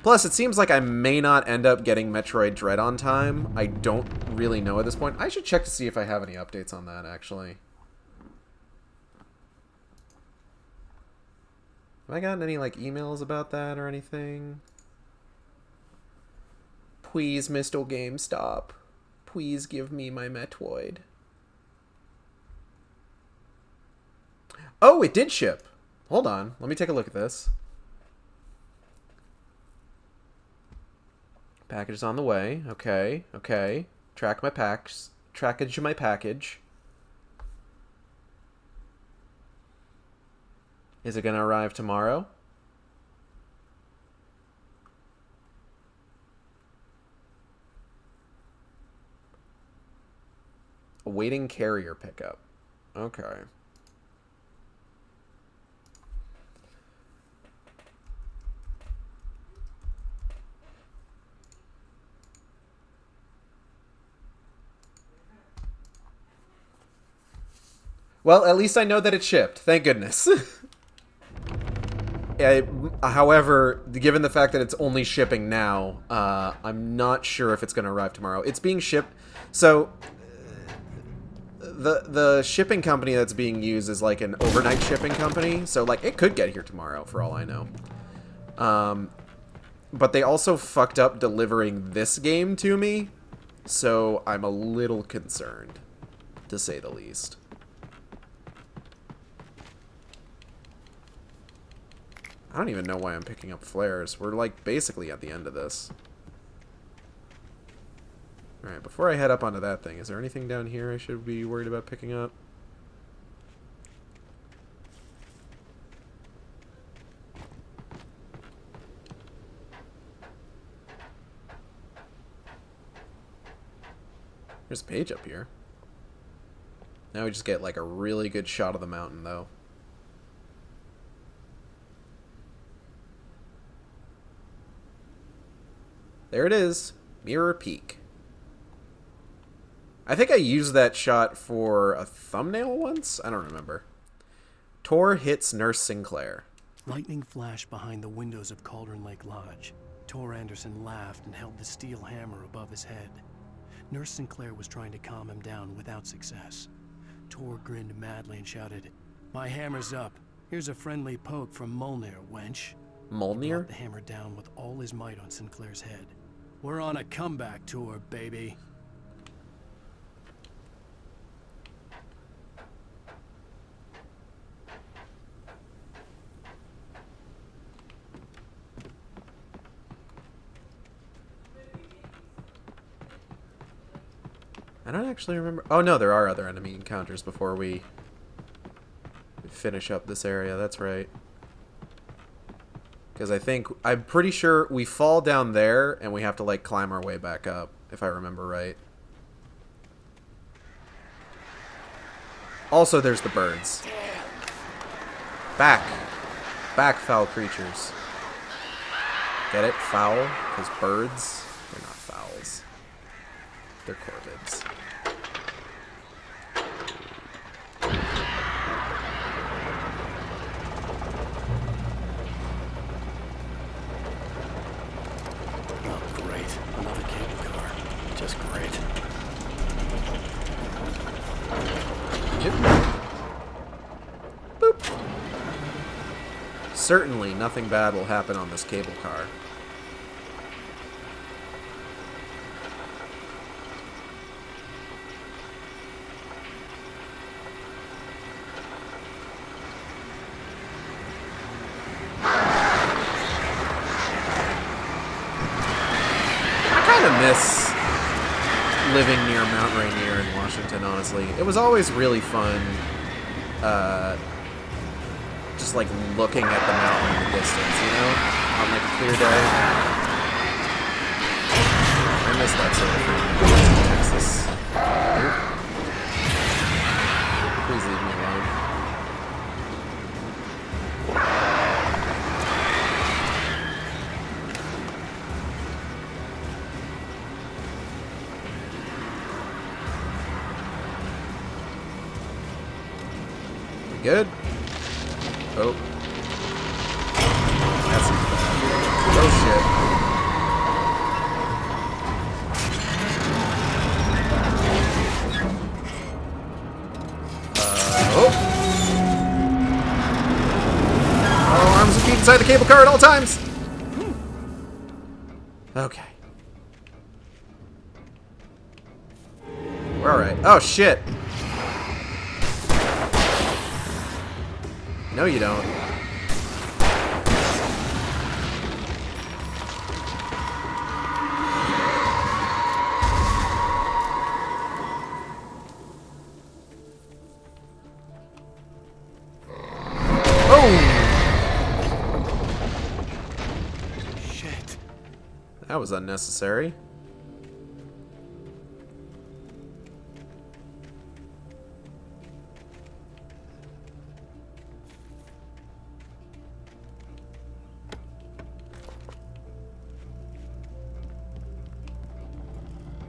Plus, it seems like I may not end up getting Metroid Dread on time. I don't really know at this point. I should check to see if I have any updates on that, actually. Have I gotten any, like, emails about that or anything? Please, Mr. GameStop. Please give me my Metroid. Oh, it did ship. Hold on. Let me take a look at this. Package is on the way. Okay, okay. Track my packs. Trackage my package. Is it going to arrive tomorrow? Awaiting carrier pickup. Okay. Well, at least I know that it shipped. Thank goodness. However, given the fact that it's only shipping now, I'm not sure if it's going to arrive tomorrow. It's being shipped. So the shipping company that's being used is like an overnight shipping company, so like it could get here tomorrow for all I know. But they also fucked up delivering this game to me, so I'm a little concerned, to say the least. I don't even know why I'm picking up flares. We're like basically at the end of this. Alright, before I head up onto that thing, is there anything down here I should be worried about picking up? There's a page up here. Now we just get like a really good shot of the mountain, though. There it is. Mirror Peak. I think I used that shot for a thumbnail once? I don't remember. Tor hits Nurse Sinclair. Lightning flashed behind the windows of Cauldron Lake Lodge. Tor Anderson laughed and held the steel hammer above his head. Nurse Sinclair was trying to calm him down without success. Tor grinned madly and shouted, "My hammer's up. Here's a friendly poke from Molnir, wench." Molnir? He brought the hammer down with all his might on Sinclair's head. "We're on a comeback tour, baby." I don't actually remember. Oh no, there are other enemy encounters before we finish up this area. That's right. Because I'm pretty sure we fall down there and we have to like climb our way back up, if I remember right. Also, there's the birds. Back. Back, foul creatures. Get it? Foul? Because birds, they're not fowls. They're corvids. Oh, great. Another cable car. Just great. Boop. Certainly nothing bad will happen on this cable car. Miss living near Mount Rainier in Washington, honestly. It was always really fun, just like looking at the mountain in the distance, you know, on like a clear day. I miss that sort of thing. Texas. Please leave me alone. Good? Oh. That's bad. Oh shit. Oh. Oh, arms and feet inside the cable car at all times. Okay. We're alright. Oh shit. No, you don't. Oh! Shit. That was unnecessary.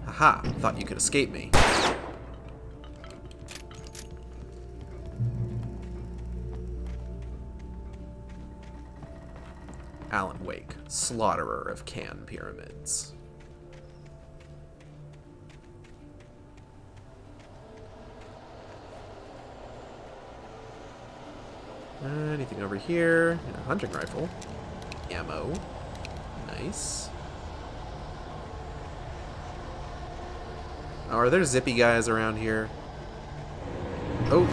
Aha, thought you could escape me. Alan Wake, slaughterer of Can pyramids. Anything over here? A hunting rifle. Ammo. Nice. Oh, are there zippy guys around here? Oh.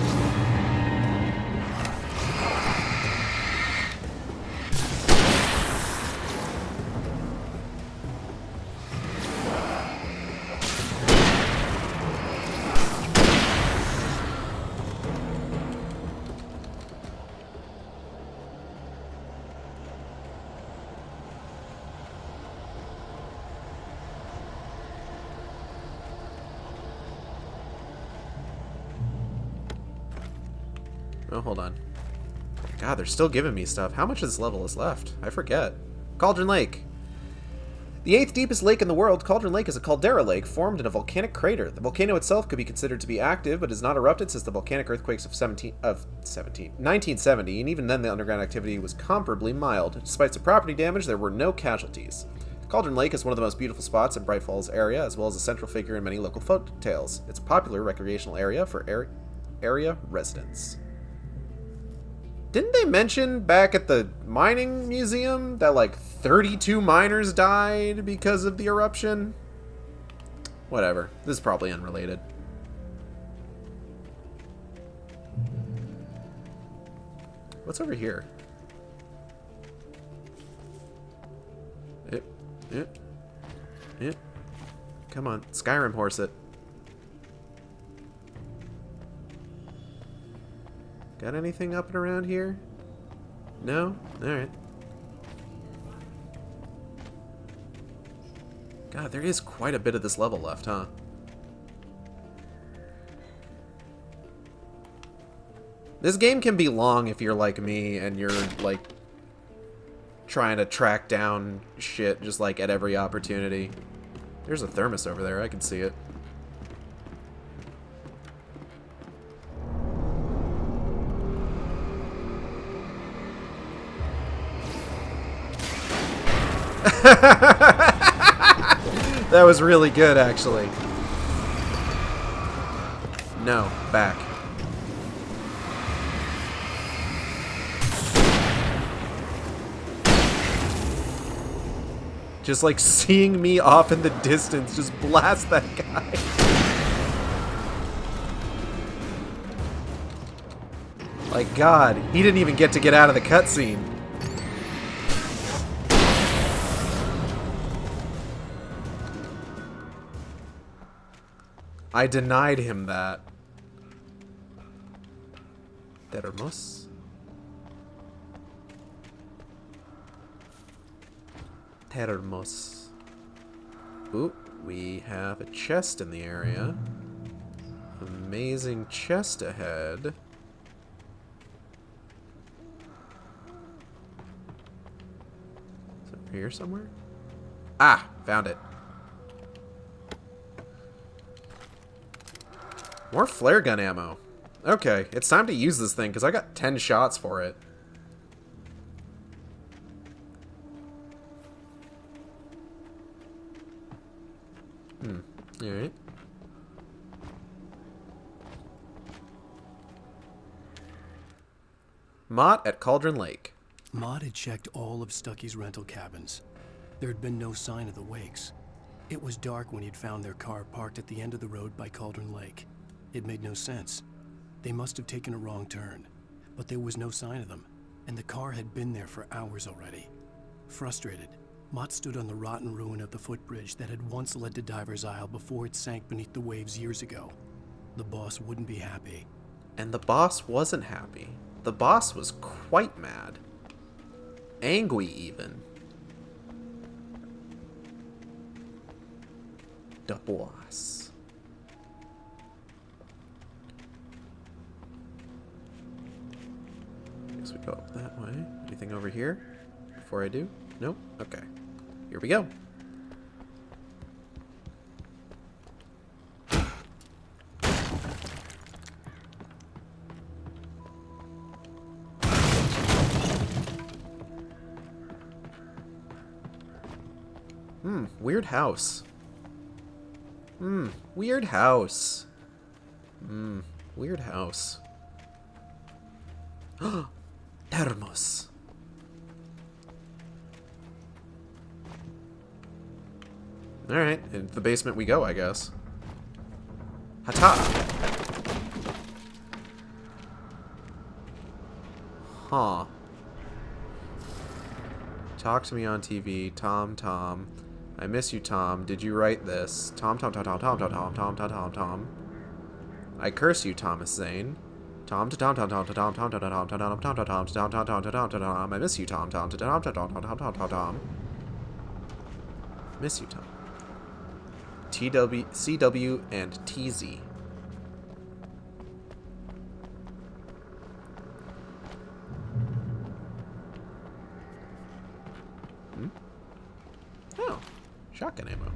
Oh, hold on. God, they're still giving me stuff. How much of this level is left? I forget. Cauldron Lake. The 8th deepest lake in the world, Cauldron Lake is a caldera lake formed in a volcanic crater. The volcano itself could be considered to be active, but has not erupted since the volcanic earthquakes of 1970, and even then the underground activity was comparably mild. Despite some property damage, there were no casualties. Cauldron Lake is one of the most beautiful spots in Bright Falls area, as well as a central figure in many local folk tales. It's a popular recreational area for area residents. Didn't they mention back at the mining museum that like 32 miners died because of the eruption? Whatever. This is probably unrelated. What's over here? Yep. Come on, Skyrim horse it. Got anything up and around here? No? Alright. God, there is quite a bit of this level left, huh? This game can be long if you're like me and you're, like, trying to track down shit just, like, at every opportunity. There's a thermos over there. I can see it. That was really good, actually. No, back. Just like seeing me off in the distance, just blast that guy. Like, God, he didn't even get to get out of the cutscene. I denied him that. Termos. Termos. Ooh, we have a chest in the area. Amazing chest ahead. Is it over here somewhere? Ah, found it. More flare gun ammo. Okay, it's time to use this thing because I got 10 shots for it. Alright. Mott at Cauldron Lake. Mott had checked all of Stucky's rental cabins. There had been no sign of the wakes. It was dark when he'd found their car parked at the end of the road by Cauldron Lake. It made no sense. They must have taken a wrong turn, but there was no sign of them, and the car had been there for hours already. Frustrated, Mott stood on the rotten ruin of the footbridge that had once led to Diver's Isle before it sank beneath the waves years ago. The boss wouldn't be happy. And the boss wasn't happy. The boss was quite mad. Angry, even. The boss. Guess we go up that way. Anything over here before I do? Nope. Okay. Here we go. Weird house. Weird house. Weird house. Thermos. Alright, into the basement we go, I guess. Hata! Huh. Talk to me on TV. Tom. I miss you, Tom. Did you write this? Tom. I curse you, Thomas Zane. Tom. I miss you, Tom. Miss you, Tom. CW and TZ. Oh. Shotgun ammo.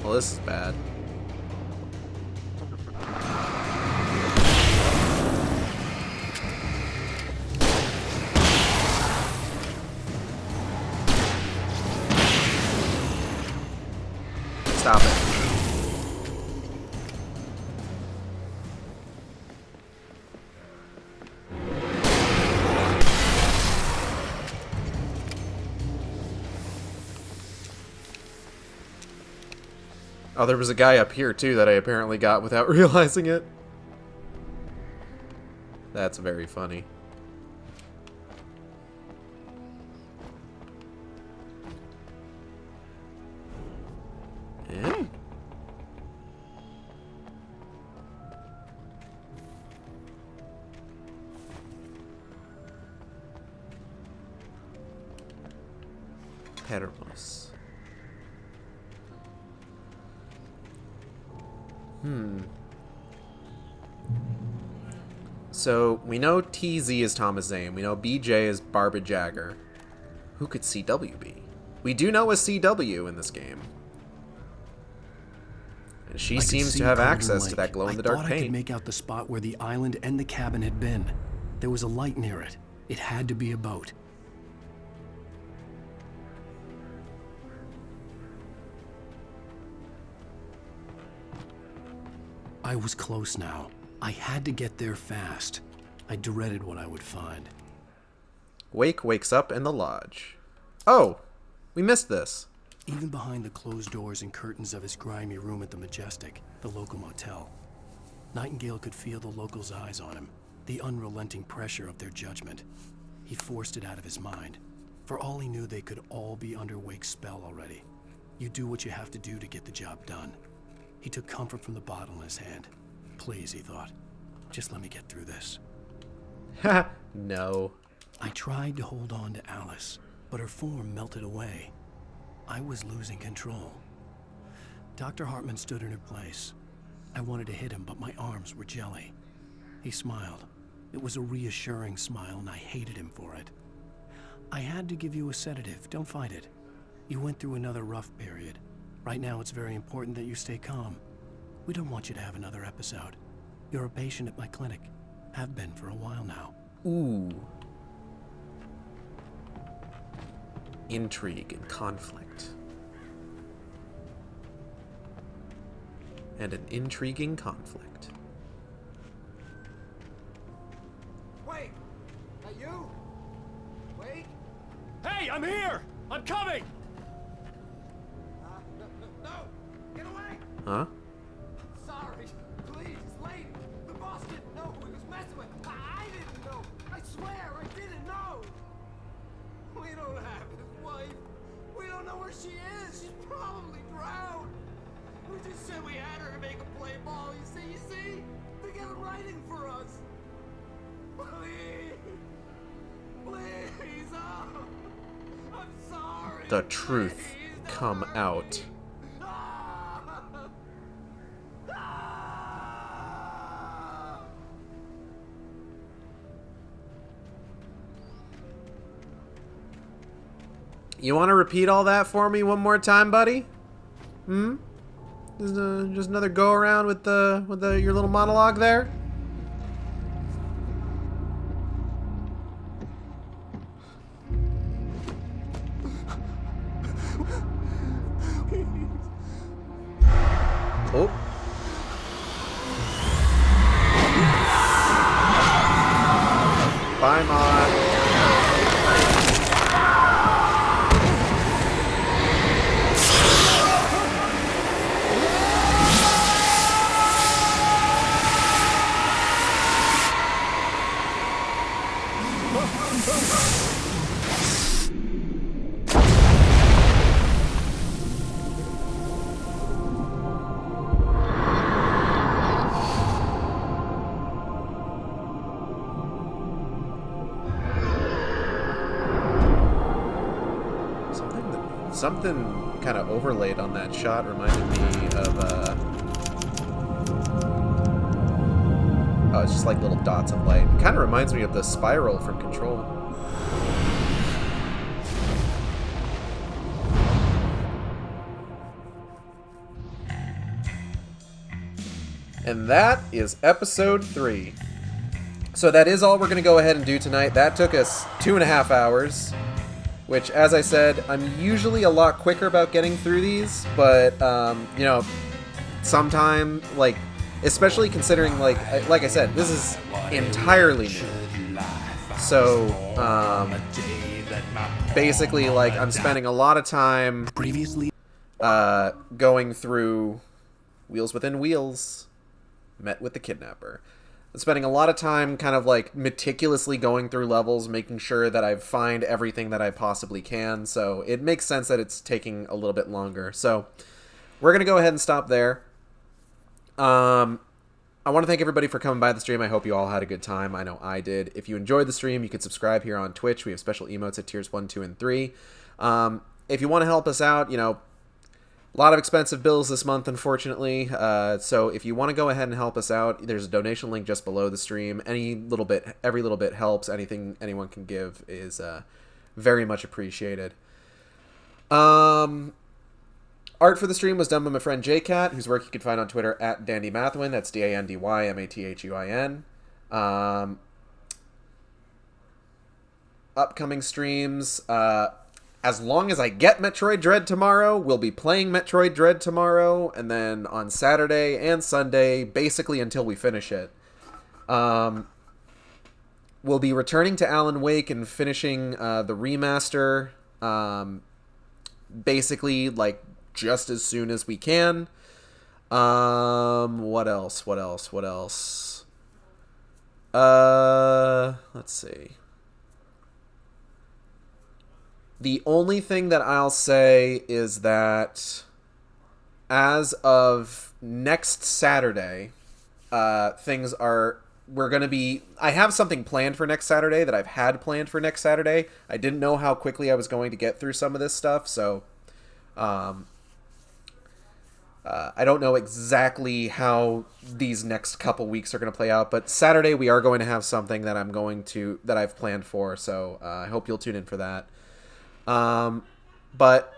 Well, this is bad. Stop it. Oh, there was a guy up here, too, that I apparently got without realizing it. That's very funny. Yeah. Permos. So, we know TZ is Thomas Zane. We know BJ is Barbara Jagger. Who could CW be? We do know a CW in this game. And she seems to have access to that glow-in-the-dark I paint. could make out the spot where the island and the cabin had been. There was a light near it. It had to be a boat. I was close now. I had to get there fast. I dreaded what I would find. Wake wakes up in the lodge. Oh, we missed this. Even behind the closed doors and curtains of his grimy room at the Majestic, the local motel, Nightingale could feel the locals' eyes on him, the unrelenting pressure of their judgment. He forced it out of his mind. For all he knew, they could all be under Wake's spell already. You do what you have to do to get the job done. He took comfort from the bottle in his hand. Please, he thought, just let me get through this. Ha! No. I tried to hold on to Alice, but her form melted away. I was losing control. Dr. Hartman stood in her place. I wanted to hit him, but my arms were jelly. He smiled. It was a reassuring smile, and I hated him for it. I had to give you a sedative. Don't fight it. You went through another rough period. Right now, it's very important that you stay calm. We don't want you to have another episode. You're a patient at my clinic. Have been for a while now. Ooh. Intrigue and conflict. And an intriguing conflict. Wait! Are you? Wait! Hey, I'm here! I'm coming! No! Get away! Huh? Sorry. Please, lady. The boss didn't know who he was messing with. I didn't know. I swear I didn't know. We don't have his wife. We don't know where she is. She's probably drowned. We just said we had her to make a play ball. You see? They get writing for us. Please. Please. Oh. I'm sorry. The truth come out. You want to repeat all that for me one more time, buddy? Hmm? Just another go around with your little monologue there? Oh. Bye, Mod. Something kind of overlaid on that shot reminded me of, oh, it's just like little dots of light. It kind of reminds me of the spiral from Control. And that is episode 3. So that is all we're going to go ahead and do tonight. That took us 2.5 hours, which, as I said, I'm usually a lot quicker about getting through these, but, you know, sometime, like, especially considering, like I said, this is entirely new. So, basically, like, I'm spending a lot of time going through Wheels Within Wheels, Met with the Kidnapper. I'm spending a lot of time kind of like meticulously going through levels, making sure that I find everything that I possibly can, so it makes sense that it's taking a little bit longer. So we're going to go ahead and stop there. I want to thank everybody for coming by the stream. I hope you all had a good time. I know I did. If you enjoyed the stream, you can subscribe here on Twitch. We have special emotes at tiers 1, 2, and 3. If you want to help us out, you know, a lot of expensive bills this month, unfortunately. So if you want to go ahead and help us out, there's a donation link just below the stream. Every little bit helps. Anything anyone can give is very much appreciated. Art for the stream was done by my friend JCat, whose work you can find on Twitter at DandyMathwin. That's DandyMathuin. Upcoming streams. As long as I get Metroid Dread tomorrow, we'll be playing Metroid Dread tomorrow, and then on Saturday and Sunday, basically until we finish it. We'll be returning to Alan Wake and finishing the remaster, basically, like, just as soon as we can. What else? Let's see. The only thing that I'll say is that as of next Saturday, I have something planned for next Saturday that I've had planned for next Saturday. I didn't know how quickly I was going to get through some of this stuff, so I don't know exactly how these next couple weeks are going to play out, but Saturday we are going to have something that I've planned for, so I hope you'll tune in for that. But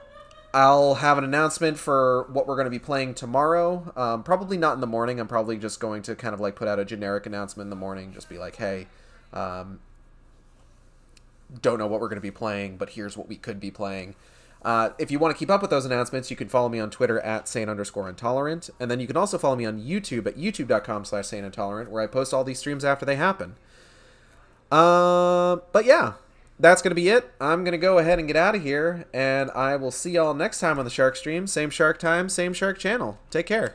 I'll have an announcement for what we're going to be playing tomorrow. Probably not in the morning. I'm probably just going to kind of like put out a generic announcement in the morning. Just be like, hey, don't know what we're going to be playing, but here's what we could be playing. If you want to keep up with those announcements, you can follow me on Twitter at @sane_intolerant. And then you can also follow me on YouTube at youtube.com/saneintolerant, where I post all these streams after they happen. But yeah. That's going to be it. I'm going to go ahead and get out of here, and I will see y'all next time on the Shark Stream. Same Shark time, same Shark channel. Take care.